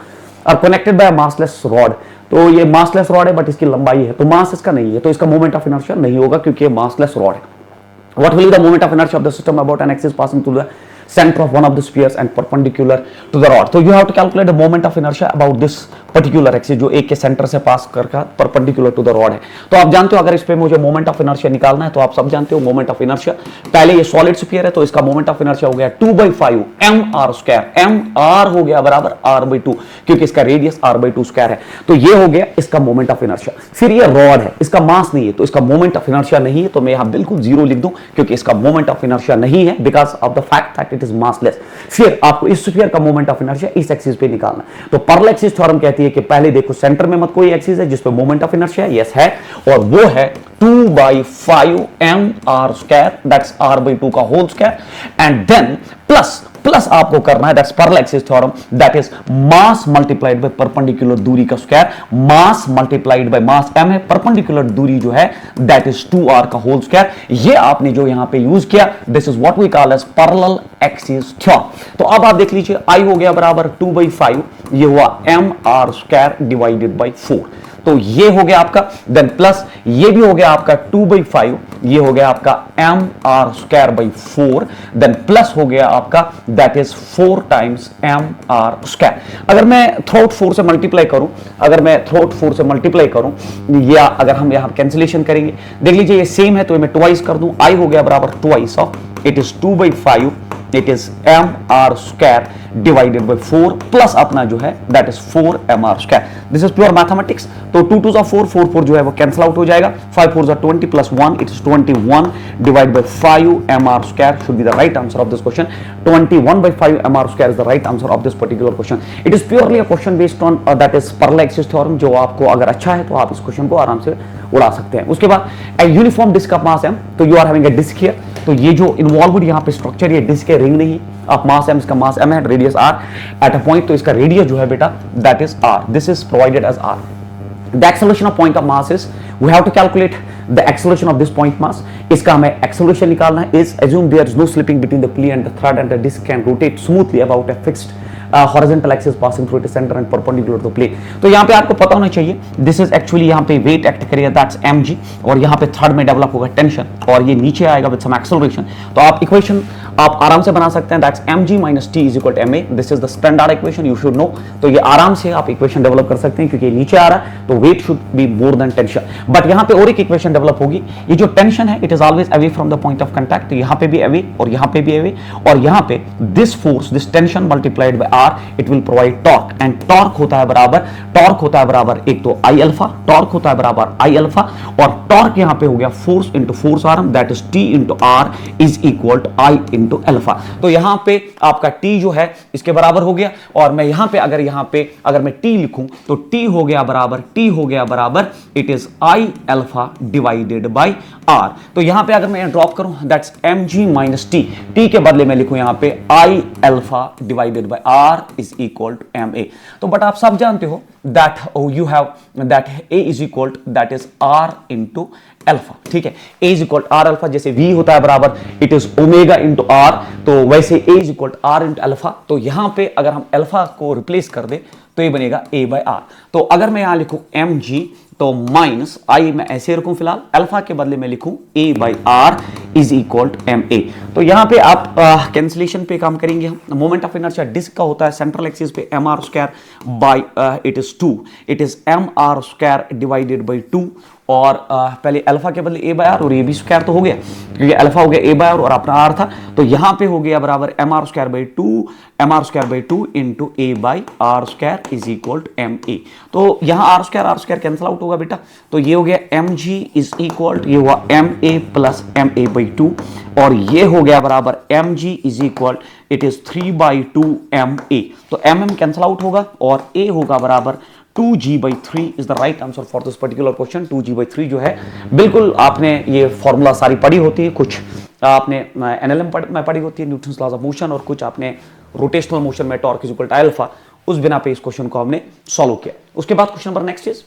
are connected by massless rod. तो ये मासलेस रॉड है बट इसकी लंबाई है, तो मास इसका नहीं है, तो इसका मोमेंट ऑफ इनर्शिया नहीं होगा क्योंकि ये मासलेस रॉड है. What will be the moment of inertia of the system about an axis passing through the center of one of the spheres and perpendicular to the rod? So you have to calculate the moment of inertia about this particular axis जो एक के सेंटर से पास करके परपेंडिकुलर टू द रॉड है. तो आप जानते हो अगर इस पे मुझे मोमेंट ऑफ इनर्शिया निकालना है तो आप सब जानते हो मोमेंट ऑफ इनर्शिया. पहले ये सॉलिड स्फीयर है तो इसका मोमेंट ऑफ इनर्शिया हो गया 2/5 mr². mr हो गया बराबर r/2 क्योंकि इसका रेडियस r/2² है. तो ये हो गया इसका मोमेंट ऑफ इनर्शिया. फिर ये रॉड है, इसका मास नहीं है तो इसका मोमेंट ऑफ इनर्शिया नहीं है, तो मैं यहां बिल्कुल जीरो लिख दूं क्योंकि इसका मोमेंट ऑफ इनर्शिया नहीं है because of the fact that it is massless. फिर आपको इस स्फीयर का मोमेंट ऑफ इनर्शिया इस एक्सिस पे निकालना है. तो पैरेलल एक्सिस थ्योरम कहती है कि पहले देखो सेंटर में मत कोई एक्सिस है जिस पे मोमेंट ऑफ इनर्शिया यस है, और वो है 2/5 mr², दैट्स r/2 का whole square, and then plus आपको करना है that's parallel axis theorem, that is mass multiplied by perpendicular दूरी का square. Mass multiplied by mass m है, परपेंडिकुलर दूरी जो है दैट इज 2r का होल स्क्वायर. ये आपने जो यहां पे यूज किया this is what we call as parallel axis theorem. तो अब आप देख लीजिए I हो गया बराबर 2/5, ये हुआ mr² डिवाइडेड बाय 4. तो ये हो गया आपका, देन प्लस ये भी हो गया आपका 2/5, ये हो गया आपका mr²/4, देन प्लस हो गया आपका दैट इज 4 टाइम्स mr². अगर मैं थ्रू 4 से मल्टीप्लाई करूं, या अगर हम यहां कैंसिलेशन करेंगे, देख लीजिए ये सेम है तो मैं ट्वाइस कर दूं. I हो गया बराबर twice of it is 2/5, it is mr² divided by 4 plus अपना जो है that is 4 mr². This is pure mathematics. तो 2 2 4 4 4 जो है वो कैंसिल आउट हो जाएगा. 5 4 20 plus 1 it is 21 divide by 5 mr² should be the right answer of this question. 21/5 mr² is the right answer of this particular question. It is purely a question based on that is parallel axis theorem, जो आपको अगर अच्छा है तो आप इस क्वेश्चन को आराम से उड़ा सकते हैं. उसके बाद a uniform disc of mass m, तो you are having a disc here. तो ये जो इन्वॉल्वड यहाँ पे स्ट्रक्चर, ये डिस्क है, रिंग नहीं. आप मास m, इसका मास m है, radius r at a point, तो इसका रेडियस जो है बेटा that is r. This is provided as r. The acceleration of point of mass is we have to calculate the acceleration of this point mass. इसका हमें एक्सेलरेशन निकालना है. Is assume there is no slipping between the pulley and the thread and the disc can rotate smoothly about a fixed horizontal axis passing through its center and perpendicular to plane. तो यहाँ पे आपको पता होना चाहिए दिस इज एक्चुअली यहाँ पे वेट एक्ट करेगा दैट्स mg, और यहाँ पे थर्ड में डेवलप होगा टेंशन और ये नीचे आएगा विद सम एक्सेलरेशन. तो आप इक्वेशन आप आराम से बना सकते हैं that's mg minus t is equal to ma. This is the standard equation, you should no. तो ये आराम से आप इक्वेशन डेवलप कर सकते हैं क्योंकि ये नीचे आ रहा है तो weight should be more than tension. But यहाँ पे और एक इक्वेशन डेवलप होगी. ये जो टेंशन है it is always away from the point of contact. तो यहाँ पे भी अवे और यहाँ पे भी अवे, और यहाँ पे this force this tension multiplied by r it will provide torque, and torque होता है बराबर एक तो I अल्फा, टॉर्क होता है बराबर I अल्फा, और टॉर्क यहां पे हो गया force into force arm that is T into R is equal to I into alpha. तो यहां पे आपका T जो है इसके बराबर हो गया, और मैं यहां पे अगर मैं T लिखूं तो T हो गया बराबर it is I alpha divided by R. तो यहां पे अगर मैं ड्रॉप करूं दैट्स mg माइनस T के बदले में लिखूं यहां पे I alpha divided by R is equal to ma. तो बट आप सब जानते हो that you have that a is equal to that is r into alpha. ठीक है, a is equal to r alpha, जैसे v होता है बराबर it is omega into r, तो वैसे a is equal to r into alpha. तो यहां पे अगर हम अल्फा को रिप्लेस कर दे तो ये बनेगा a बाय r. तो अगर मैं यहां लिखूं mg तो माइनस I मैं ऐसे रखूं फिलहाल, अल्फा के बदले में लिखूं a by r is equal to ma. तो यहां पे आप कैंसिलेशन पे काम करेंगे हम. मोमेंट ऑफ इनर्शिया डिस्क का होता है सेंट्रल एक्सिस पे mr² by it is 2, it is mr² divided by 2, और पहले अल्फा के बदले a बाय r और a भी स्क्वायर तो हो गया क्योंकि अल्फा हो गया a बाय r और अपना r था. तो यहां पे हो गया बराबर mr² by 2 into a by r² is equal to ma. तो यहां r² कैंसिल आउट होगा बेटा. तो ये हो गया mg इज इक्वल टू, ये हुआ ma प्लस ma बाई 2, और ये हो गया बराबर mg is equal it is 3/2 ma. तो mm कैंसिल आउट होगा और a होगा बराबर 2g/3 is the right answer for this particular question. 2g/3 जो है बिल्कुल आपने ये फॉर्मूला सारी पढ़ी होती है, कुछ आपने एनएलएम में पढ़ी होती है, न्यूटन्स लॉज ऑफ मोशन, और कुछ आपने रोटेशनल मोशन में torque is equal to alpha, उस बिना पे इस क्वेश्चन को हमने सॉल्व किया। उसके बाद क्वेश्चन नंबर नेक्स्ट इज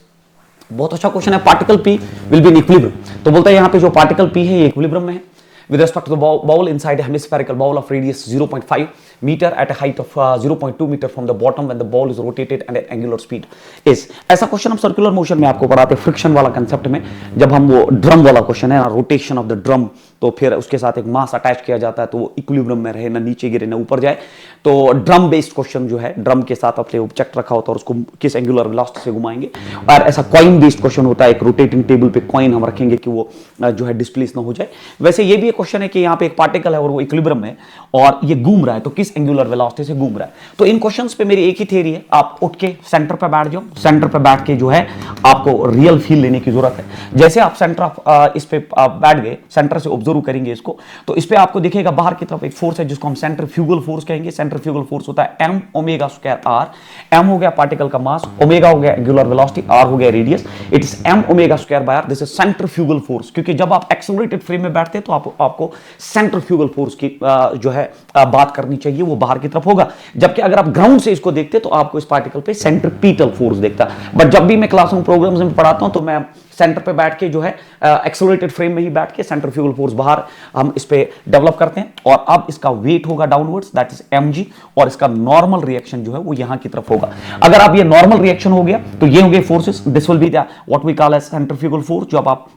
बहुत अच्छा क्वेश्चन है, particle P will be in equilibrium. तो बोलता है यहाँ पे जो पार्टिकल पी है ये इक्विलिब्रियम में है with respect to the ball inside a hemispherical ball of radius 0.5 meter at a height of 0.2 meter from the bottom when the ball is rotated and an angular speed is। ऐसा क्वेश्चन हम सर्कुलर मोशन में आपको पढ़ाते हैं, फ्रिक्शन वाला कंसेप्ट में, जब हम वो ड्रम वाला क्वेश्चन है ना, रोटेशन ऑफ द ड्रम, तो फिर उसके साथ एक मास अटैच किया जाता है तो वो इक्विलिब्रियम में रहे, ना नीचे गिरे ना ऊपर जाए। तो ड्रम बेस्ड क्वेश्चन जो है, ड्रम के साथ अपने ऑब्जेक्ट रखा होता है और उसको किस एंगुलर वेलोसिटी से घुमाएंगे। और ऐसा कॉइन बेस्ड क्वेश्चन होता है, एक रोटेटिंग टेबल पे कॉइन हम रखेंगे कि वो जो है डिस्प्लेस ना हो जाए। वैसे ये भी एक क्वेश्चन है कि यहाँ पे एक पार्टिकल है और वो इक्विलिब्रियम में और ये घूम रहा है, तो किस एंगुलर वेलोसिटी से घूम रहा है। तो इन क्वेश्चंस पे मेरी एक ही थ्योरी है, आप उठ के सेंटर पे बैठ जाओ, सेंटर पे बैठ के जो है आपको रियल फील लेने की जरूरत है। जैसे आप सेंटर ऑफ इस पे बैठ गए, सेंटर से ऑब्जर्व करेंगे इसको, तो इस पे आपको दिखेगा बाहर की तरफ एक फोर्स है जिसको हम सेंट्रीफ्यूगल फोर्स कहेंगे। सेंट्रीफ्यूगल फोर्स होता है m omega square r, m हो गया पार्टिकल का मास, ओमेगा हो गया एंगुलर वेलोसिटी, r हो गया radius, it is m omega square by r, this is centrifugal force. क्योंकि जब आप एक्सेलरेटेड फ्रेम में बैठते हैं तो आपको सेंट्रीफ्यूगल फोर्स की जो है बात करनी चाहिए, वो बाहर की तरफ होगा। जबकि अगर आप ग्राउंड से इसको देखते तो आपको इस पार्टिकल पे सेंट्रीपिटल फोर्स दिखता। बट जब भी मैं क्लासरूम प्रोग्राम्स में पढ़ाता हूं तो मैं सेंटर पे बैठ के जो है एक्सेलरेटेड फ्रेम में ही बैठ के सेंट्रीफ्यूगल फोर्स बाहर हम इस पे डेवलप करते हैं। और अब इसका वेट होगा डाउनवर्ड्स, दैट इज mg, और इसका नॉर्मल रिएक्शन जो है वो यहां की तरफ होगा। अगर आप ये नॉर्मल रिएक्शन हो गया तो ये हो गए forces, this will be the what we call as centrifugal force. जो अब आप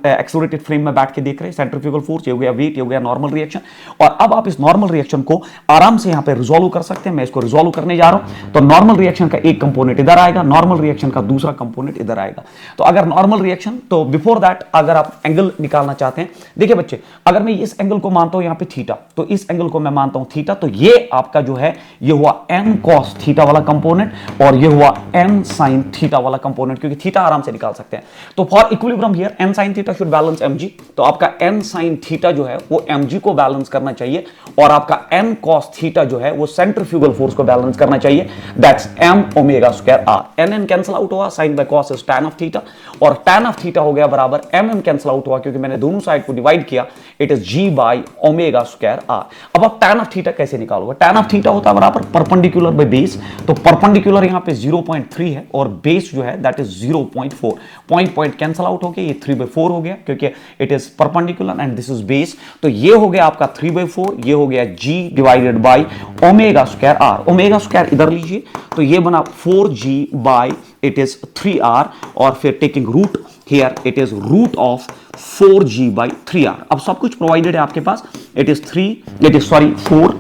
एक्सेलरेटेड फ्रेम में बैठ के देख रहे हैं, सेंट्रीफ्यूगल फोर्स, ये हो गया वेट, ये हो गया नॉर्मल रिएक्शन। और अब आप इस नॉर्मल रिएक्शन को आराम से यहां पे रिजोल्व कर सकते हैं। मैं इसको रिजोल्व करने जा रहा हूं। तो नॉर्मल रिएक्शन का एक कंपोनेंट इधर आएगा, नॉर्मल रिएक्शन का दूसरा कंपोनेंट इधर आएगा। तो अगर नॉर्मल रिएक्शन, तो बिफोर दैट अगर आप एंगल निकालना चाहते हैं, देखिए बच्चे, अगर मैं इस एंगल को मानता हूं यहां पे थीटा, तो इस एंगल को मैं मानता हूं थीटा, तो ये आपका जो है ये हुआ n cos थीटा वाला कंपोनेंट और ये हुआ n sin थीटा वाला कंपोनेंट, क्योंकि थीटा आराम से निकाल सकते हैं। तो for equilibrium here n sin theta should balance mg, तो आपका n sin थीटा जो है वो mg को बैलेंस करना चाहिए, और आपका n cos थीटा जो है वो सेंट्रीफ्यूगल फोर्स को बैलेंस करना चाहिए, that's m omega square r। n cancel out हुआ, sin by cos is tan of theta, और tan ऑफ थीटा हो गया बराबर mm कैंसिल आउट हुआ क्योंकि मैंने दोनों साइड को डिवाइड किया, it is g by omega square r। अब आप tan ऑफ थीटा कैसे निकालोगे? tan ऑफ थीटा होता है बराबर परपेंडिकुलर बाय बेस, तो परपेंडिकुलर यहां पे 0.3 है और बेस जो है that is 0.4, point cancel out हो गया, ये 3/4 हो गया क्योंकि it is perpendicular and this is base. तो ये हो गया आपका 3/4, ये हो गया g divided by omega square r। Omega square इधर लीजिए, तो ये बना 4g bye it is 3r, और फिर taking root here it is root of 4g by 3r। अब सब कुछ प्रोवाइडेड है आपके पास, इट इज 4,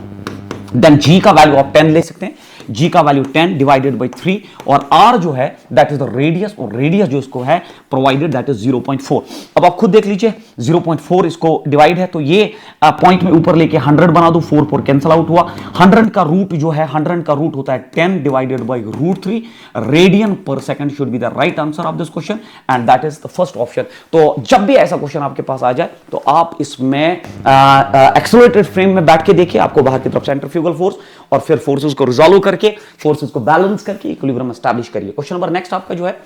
देन g का वैल्यू आप 10 ले सकते हैं, g का वैल्यू 10 डिवाइडेड बाय 3, और r जो है दैट इज द रेडियस, और रेडियस जो इसको है प्रोवाइडेड दैट इज 0.4। अब आप खुद देख लीजिए 0.4 इसको डिवाइड है, तो ये पॉइंट में ऊपर लेके 100 बना दो, 4 कैंसिल आउट हुआ। 100 का रूट जो है, 100 का रूट होता है 10 डिवाइडेड बाय √3 रेडियन पर second should be the right answer of this question, and that is the first option. तो जब भी ऐसा क्वेश्चन आपके पास आ जाए तो आप इसमें एक्सेलरेटेड फ्रेम में बैठ के देखिए, आपको बाहर की तरफ सेंट्रीफ्यूगल फोर्स, और फिर फोर्सेस को रिजोल्व करके, फोर्सेस को बैलेंस करके इक्विलिब्रियम एस्टैब्लिश करिए। क्वेश्चन नंबर नेक्स्ट आपका जो है,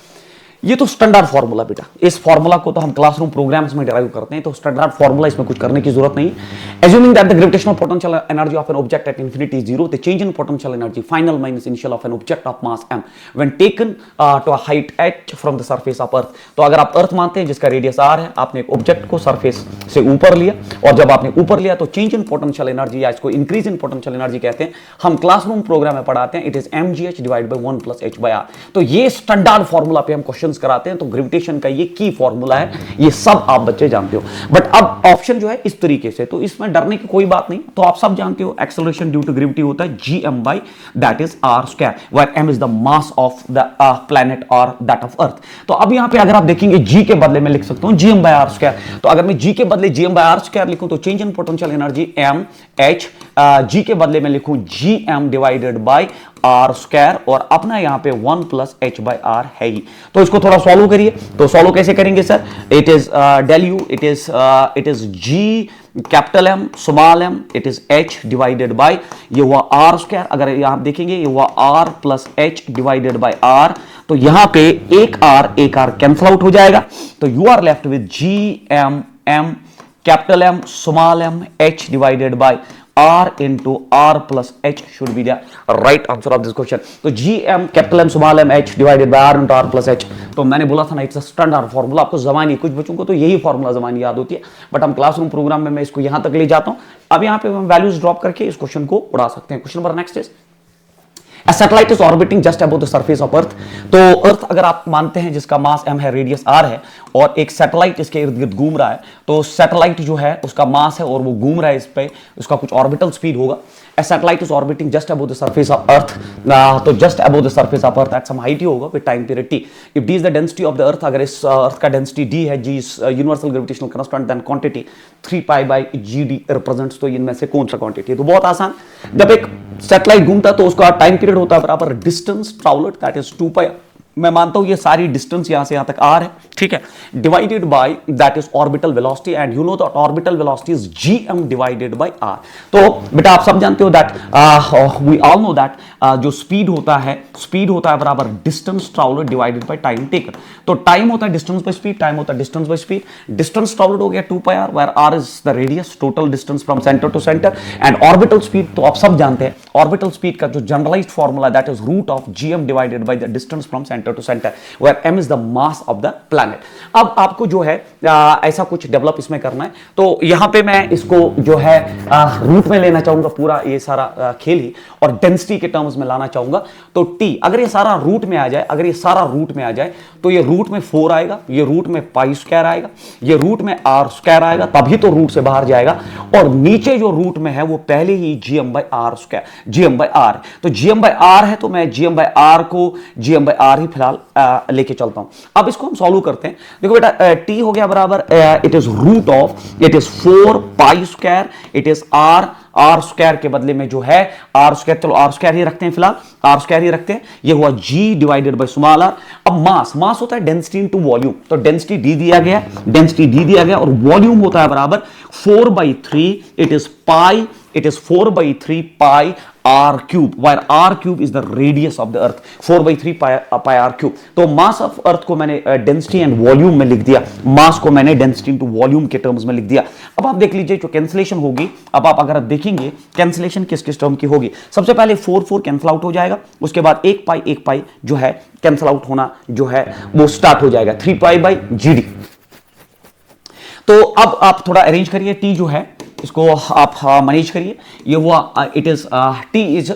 ये तो स्टैंडर्ड फार्मूला बेटा, इस फार्मूला को तो हम क्लासरूम प्रोग्राम्स में डिराइव करते हैं, तो स्टैंडर्ड फार्मूला, इसमें कुछ करने की जरूरत नहीं। Assuming that the gravitational potential energy of an object at infinity is 0, the change in potential energy final minus initial of an object of mass m when taken to a height h from the surface of earth। तो अगर आप अर्थ मानते हैं जिसका रेडियस r है, आपने एक ऑब्जेक्ट को सरफेस से ऊपर लिया, और जब आपने ऊपर लिया तो चेंज इन पोटेंशियल एनर्जी, या इसको इंक्रीज इन पोटेंशियल एनर्जी कहते हैं, हम क्लासरूम प्रोग्राम में पढ़ाते हैं, it is mgh divide by 1 + h/r। तो ये स्टैंडर्ड फार्मूला पे हम क्वेश्चंस कराते हैं, तो ग्रेविटेशन का ये की फार्मूला है, ये सब आप बच्चे जानते हो। बट अब ऑप्शन जो है इस तरीके से, तो इसमें डरने की कोई बात नहीं, तो आप सब जानते हो एक्सेलरेशन ड्यू टू ग्रेविटी होता है gm by that is r², where m is the mass of the planet और दैट ऑफ अर्थ। तो अब यहां पे अगर आप देखेंगे g के बदले में लिख सकता हूं gm बाय r², तो अगर मैं g के बदले gm बाय r² लिखूं तो change in potential energy m h, g के बदले में लिखूं gm डिवाइडेड बाय r², और अपना यहां पे 1 + h/r है ही। तो इसको थोड़ा सॉल्व करिए, तो सॉल्व कैसे करेंगे sir? It is del u, it is g capital M small m, it is h divided by, ये हुआ r², अगर यहां आप देखेंगे ये हुआ r + h divided by r, तो यहां पे एक r कैंसिल आउट हो जाएगा, तो you are left with gm m capital M small m h divided by r into r plus h should be the right answer of this question. तो gm capital M small m h divided by r into r plus h, तो मैंने बोला था ना इट्स अ स्टैंडर्ड फॉर्मूला. आपको जबानी, कुछ बच्चों को तो यही फॉर्मूला जबानी याद होती है, बट हम क्लासरूम प्रोग्राम में मैं इसको यहां तक ले जाता हूं. अब यहां पे हम वैल्यूज ड्रॉप करके इस क्वेश्चन को उड़ा सकते हैं. Question number next is A satellite is orbiting just above the surface of Earth. तो अर्थ अगर आप मानते हैं जिसका मास m है, रेडियस r है, और एक सैटेलाइट इसके इर्द गिर्द घूम रहा है, तो सैटेलाइट जो है उसका मास है और वो घूम रहा है इस पे, उसका कुछ ऑर्बिटल स्पीड होगा. A satellite is orbiting just above the surface of Earth. तो just above the surface of Earth at some height ही होगा with time period t. If d is the density of the Earth, अगर इस Earth का density d है, g is universal gravitational constant, then quantity 3 pi by gd represents, तो इनमें से कौन सा क्वांटिटी है? तो बहुत आसान. जब एक सैटेलाइट घूमता है तो उसका टाइम पीरियड होता है बराबर डिस्टेंस ट्रैवल्ड, दैट इज 2 पाई. मैं मानता हूं ये सारी डिस्टेंस यहां से यहां तक r है, ठीक है, divided by that is orbital velocity, and you know that orbital velocity is gm divided by r. तो बेटा आप सब जानते हो that we all know that जो स्पीड होता है बराबर distance travelled divided by time taken. तो टाइम होता है डिस्टेंस बाय स्पीड, टाइम होता है distance by speed. Distance travelled हो गया 2 pi r, where r is the radius, total distance from centre to centre, and orbital speed तो आप सब जानते हैं, ऑर्बिटल स्पीड का जो generalised formula that is root of gm divided by the distance from centre to centre, where m is the mass of the planet. अब आपको जो है ऐसा कुछ डेवलप इसमें करना है, तो यहां पे मैं इसको जो है रूट में लेना चाहूंगा पूरा ये सारा खेल ही, और डेंसिटी के टर्म्स में लाना चाहूंगा. तो t अगर ये सारा रूट में आ जाए, तो ये रूट में 4 आएगा, ये रूट में पाई स्क्वायर आएगा, ये रूट में r स्क्वायर आएगा, तभी तो रूट से बाहर जाएगा, और नीचे जो रूट में है वो पहले ही gm by r square, gm by r. तो gm by r है, तो मैं gm by r को gm by r ही फिलहाल लेके चलता हूं. अब इसको हम सॉल्व करते हैं. देखो बेटा t हो गया बराबर, it is root of, it is 4 pi square, it is r square के बदले में जो है r स्क्वायर, चलो r स्क्वायर ही रखते हैं फिलहाल, r स्क्वायर ही रखते हैं. ये हुआ g divided by small r. अब मास होता है डेंसिटी इनटू वॉल्यूम, तो डेंसिटी d दिया गया, और वॉल्यूम होता है बराबर 4/3, it is pi, it is 4/3 pi r cube, where r cube is the radius of the earth, 4/3 pi r cube. तो mass of earth को मैंने density and volume में लिख दिया, mass को मैंने density into volume के terms में लिख दिया. अब आप देख लीजिए जो cancellation होगी, अब आप अगर देखेंगे cancellation किस टर्म की होगी, सबसे पहले 4 कैंसिल आउट हो जाएगा, उसके बाद 1 पाई जो है कैंसिल आउट होना जो है वो स्टार्ट हो जाएगा, 3 पाई बाई gd. तो अब आप थोड़ा अरेंज करिए, t जो है इसको आप मैनेज करिए. ये हुआ it is t is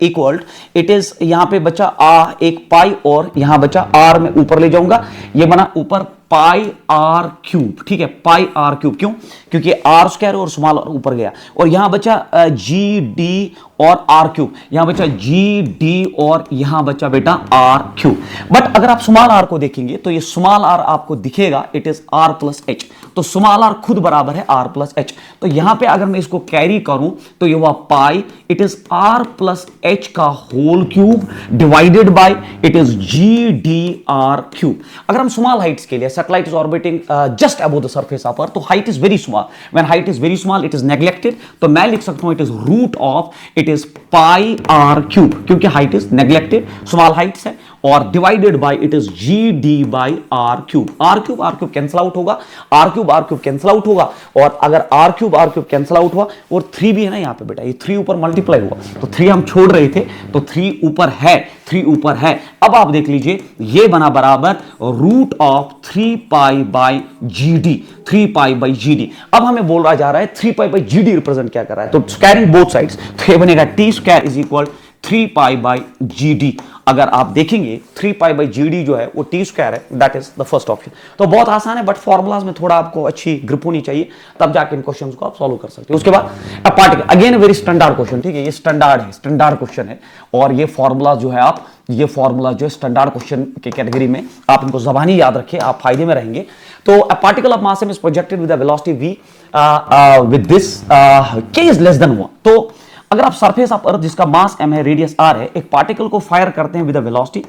equal, it is यहां पे बचा एक पाई, और यहां बचा r में ऊपर ले जाऊंगा, ये बना ऊपर पाई आर क्यूब, ठीक है, पाई आर क्यूब. क्यों? क्योंकि आर स्क्वायर और स्मॉल आर ऊपर गया, और यहां बचा जी डी और आर क्यूब, यहां बचा जी डी और यहां बचा बेटा आर क्यूब. बट अगर आप स्मॉल आर को देखेंगे तो ये स्मॉल आर आपको दिखेगा, it is are plus H. तो स्मॉल आर खुद बराबर है आर प्लस एच. तो यहां पे अगर मैं इसको कैरी करूं तो ये हुआ pi, it is are plus h का whole cube divided by it is ji d r cube. अगर हम स्मॉल हाइट्स के लिए, satellite is orbiting just above the surface of Earth, तो height is very small. When height is very small, it is neglected. तो मैं लिख सकता हूं it is root of, it is pi r cube, क्योंकि height is neglected, small heights है, और divided by it is ji D by R cube. R cube cancel out होगा, आर क्यूब कैंसिल आउट होगा, और अगर आर क्यूब कैंसिल आउट हुआ, और 3 भी है ना यहाँ पे बेटा, ये 3 ऊपर मल्टीप्लाई हुआ, तो 3 हम छोड़ रहे थे, तो 3 ऊपर है. अब आप देख लीजिए ये बना बराबर root of 3 pi by G D, 3 pi by G D. अब हमें बोल रहा जा रहा है 3 pi by G D represent क्या कर रहा है, तो स्क्वायरिंग बोथ साइड्स, तो ये बनेगा T square is equal 3 pi by G D. अगर आप देखेंगे 3 पाई बाई जी डी जो है वो टी स्क्वायर है, that is the first option. तो बहुत आसान है, बट फॉर्मुलाज में थोड़ा आपको अच्छी ग्रिप होनी चाहिए, तब जाके इन क्वेश्चंस को आप सॉल्व कर सकते हैं. उसके बाद a particle, again very standard question, ठीक है, ये स्टैंडर्ड क्वेश्चन है, और ये फॉर्मूला जो है ये फॉर्मूला जो है स्टैंडर्ड क्वेश्चन के कैटेगरी में, आप इनको जबानी याद रखिए, आप फायदे में रहेंगे. तो अ particle of mass m is projected with a velocity v with this k is less then 1. तो अगर आप सरफेस ऑफ अर्थ जिसका मास m है, रेडियस r है, एक पार्टिकल को फायर करते हैं विद अ वेलोसिटी,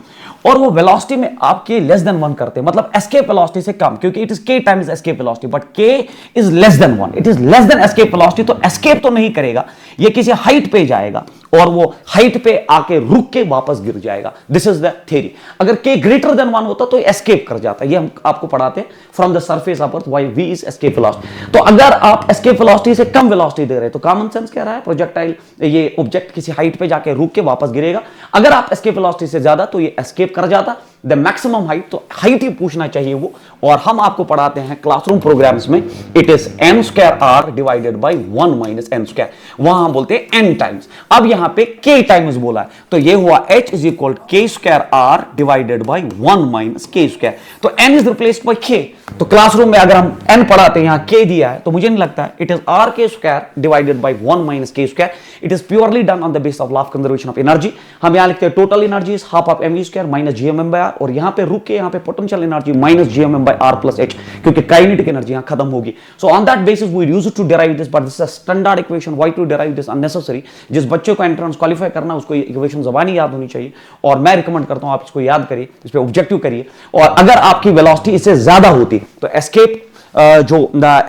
और वो वेलोसिटी में आप k लेस देन 1 करते हैं, मतलब एस्केप वेलोसिटी से कम, क्योंकि it is k times escape velocity, but k is less then 1, it is less then escape velocity. तो एस्केप तो नहीं करेगा, ये किसी हाइट पे जाएगा, और वो हाइट पे आके रुक के वापस गिर जाएगा। This is the theory. अगर k ग्रेटर देन 1 होता तो एस्केप कर जाता। ये हम आपको पढ़ाते हैं from the surface of earth why v is escape velocity. तो अगर आप एस्केप वेलोसिटी से कम वेलोसिटी दे रहे हैं तो कॉमन सेंस कह रहा है प्रोजेक्टाइल, ये ऑब्जेक्ट किसी हाइट पे जाके रुक के वापस गिरेगा। अगर आप एस्केप वेलोसिटी से ज्यादा तो ये एस्केप कर जाता द मैक्सिमम हाइट, तो हाइट ही पूछना चाहिए वो। और हम आपको पढ़ाते हैं क्लासरूम प्रोग्राम्स में it is n square r divided by 1 minus n square, वहां हम बोलते हैं n टाइम्स। अब यहां पे k टाइम्स बोला है तो ये हुआ h is equal k square r divided by 1 minus k square. तो n is replaced by k। तो क्लासरूम में अगर हम n पढ़ाते हैं, यहां k दिया है, तो मुझे नहीं लगता है it is r k square divided by 1 minus k square. It is purely done on the base of law of conservation of energy. हम यहां लिखते हैं total energy is half of mv square minus gmm by r, और यहां पे रुक के यहां पे potential energy minus gmm by r plus h, क्योंकि काइनेटिक एनर्जी यहां खत्म होगी। So on that basis we used to derive this, but this is a standard equation. Why to derive this unnecessary? जिस बच्चे को एंट्रेंस क्वालिफाई करना उसको ये इक्वेशन ज़बानी याद होनी चाहिए, और मैं रिकमेंड करता हूं आप इसको याद करिए, इस पे ऑब्जेक्टिव करिए। और अगर आपकी वेलोसिटी इससे ज्यादा होती तो एस्केप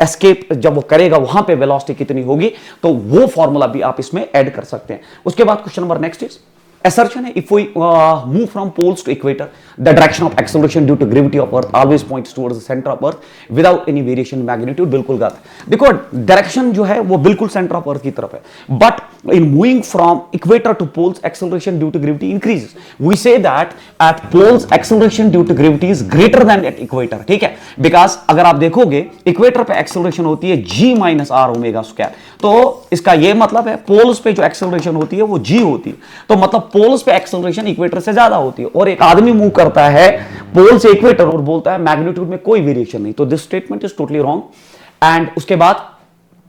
एस्केप जब वो करेगा वहां पे वेलोसिटी कितनी होगी, तो वो फॉर्मूला भी आप इसमें ऐड कर सकते हैं। उसके बाद question number next is assertion है, if we move from poles to equator, the direction of acceleration due to gravity of earth always points towards the center of earth without any variation in magnitude। बिल्कुल गलत। देखो डायरेक्शन जो है वो बिल्कुल सेंटर ऑफ अर्थ की तरफ है, but in moving from equator to poles acceleration due to gravity increases। we say that at poles acceleration due to gravity is greater than at equator। ठीक है, बिकॉज अगर आप देखोगे इक्वेटर पे एक्सेलरेशन होती है g minus R omega square, तो इसका ये मतलब है पोल्स पे जो एक्सेलरेशन होती है वो g होती है, तो मतलब पोल्स पे एक्सेलरेशन इक्वेटर से ज्यादा होती है। और एक आदमी मूव करता है पोल से इक्वेटर और बोलता है मैग्नीट्यूड में कोई वेरिएशन नहीं, तो this statement is totally wrong. And उसके बाद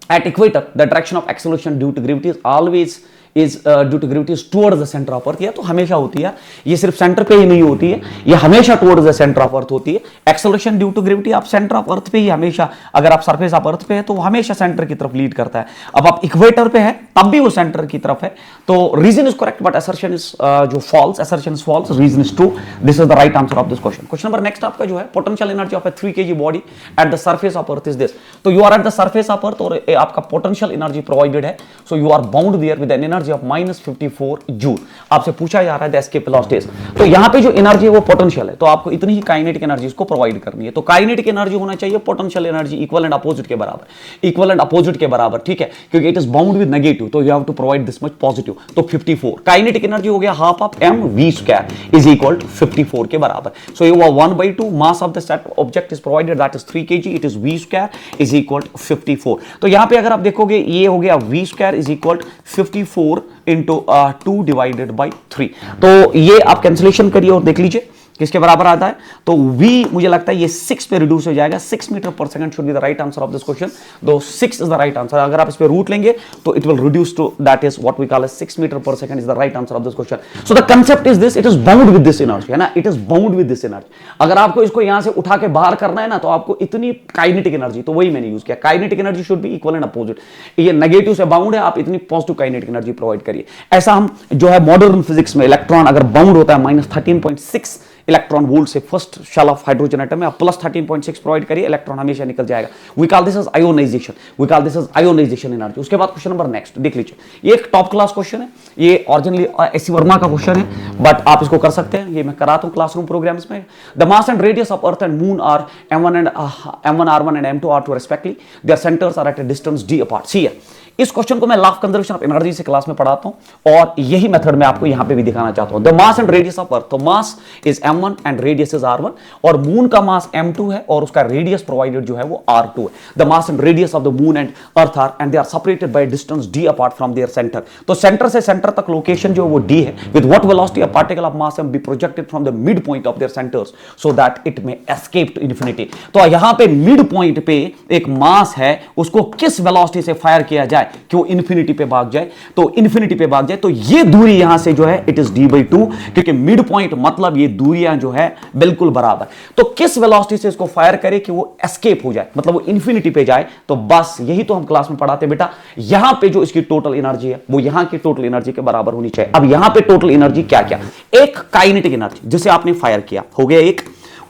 at equator the direction of acceleration due to gravity is always due to gravity is towards the center of earth। ये तो हमेशा होती है, ये सिर्फ सेंटर पे ही नहीं होती है, ये हमेशा towards the center of earth होती है। एक्सेलरेशन ड्यू टू ग्रेविटी आप सेंटर ऑफ अर्थ पे ही हमेशा, अगर आप सरफेस ऑफ अर्थ पे है तो हमेशा सेंटर की तरफ लीड करता है। अब आप इक्वेटर पे है तब भी वो सेंटर की तरफ है। तो reason is correct but assertion is जो false, assertion is false, reason is true. This is the right answer of this question. Question number next आपका जो है potential energy of a 3 kg body at the surface of earth is this. तो you are at the surface of earth और आपका पोटेंशियल एनर्जी प्रोवाइडेड है, so you are bound there with an energy of -54 joule. आपसे पूछा जा रहा है द एस्केप वेलोसिटी, तो यहां पे जो एनर्जी है वो पोटेंशियल है, तो आपको इतनी ही काइनेटिक एनर्जी इसको प्रोवाइड करनी है। तो काइनेटिक एनर्जी होना चाहिए potential energy equal and opposite के बराबर, इक्वल एंड अपोजिट के बराबर। ठीक है, क्योंकि it is bound with negative, तो you have to provide this much positive. तो 54 काइनेटिक एनर्जी हो गया half of mv square is equal to 54 के बराबर। सो ये हुआ 1/2 mass of the set object is provided that is 3 kg, it is v square is equal to 54। तो यहां पे अगर आप देखोगे ये हो गया v square is equal to 54 into 2 divided by 3। तो ये आप कैंसिलेशन करिए और देख लीजिए किसके बराबर आता है। तो v मुझे लगता है ये 6 पे रिड्यूस हो जाएगा, 6 मीटर पर second should be the right answer of this question. दो 6 इज द राइट आंसर। अगर आप इस पे रूट लेंगे तो it will reduce to that is what we call as 6 metre पर second is the right answer of this question. So the concept is this, it is bound with this energy, है ना, it is bound with this energy. अगर आपको इसको यहां से उठा के बाहर करना है ना तो आपको इतनी काइनेटिक एनर्जी, तो वही मैंने यूज किया, kinetic energy should be equal and opposite. ये नेगेटिव से बाउंड है, आप इतनी पॉजिटिव काइनेटिक एनर्जी प्रोवाइड करिए। ऐसा हम जो है मॉडर्न फिजिक्स में इलेक्ट्रॉन अगर बाउंड होता है -13.6 इलेक्ट्रॉन वोल्ट से first shell of hydrogen atom में, आप +13.6 प्रोवाइड करिए, इलेक्ट्रॉन हमेशा निकल जाएगा। We call this as ionisation, we call this as ionisation energy. उसके बाद क्वेश्चन नंबर नेक्स्ट देख लीजिए, ये एक टॉप क्लास क्वेश्चन है, ये ओरिजिनली एस.सी. वर्मा का क्वेश्चन है, बट आप इसको कर सकते हैं, ये मैं कराता हूं क्लासरूम प्रोग्राम्स में। The mass and radius of earth and moon are m1 r1 and m2 r2 respectively, their centres are at a distance d apart. See है, इस क्वेश्चन को मैं law of conservation of energy से क्लास में पढ़ाता हूं और यही मेथड मैं आपको यहां पे भी दिखाना चाहता हूं। The mass and radius of अर्थ, तो mass is m1 and radius is r1, और मून का मास m2 है और उसका रेडियस प्रोवाइडेड जो है वो r2 है। The mass and radius of the moon and earth are and they are separated by distance d apart from their centre. तो सेंटर से सेंटर तक लोकेशन जो वो d है, with what velocity a particle of mass m be projected from the mid point of their centres so that it may escape to infinity. तो यहां पे मिड पॉइंट पे एक मास है, उसको किस वेलोसिटी से फायर किया जाए कि वो इंफिनिटी पे भाग जाए, तो इंफिनिटी पे भाग जाए, तो ये दूरी यहां से जो है इट इज d/2, क्योंकि मिड पॉइंट मतलब ये दूरियां जो है बिल्कुल बराबर। तो किस वेलोसिटी से इसको फायर करे कि वो एस्केप हो जाए, मतलब वो इंफिनिटी पे जाए, तो बस यही तो हम क्लास में पढ़ाते हैं बेटा। यहां पे जो इसकी टोटल एनर्जी है वो यहां की टोटल एनर्जी के बराबर होनी चाहिए। अब यहां पे टोटल एनर्जी क्या क्या, एक काइनेटिक एनर्जी जिसे आपने फायर किया हो गया एक,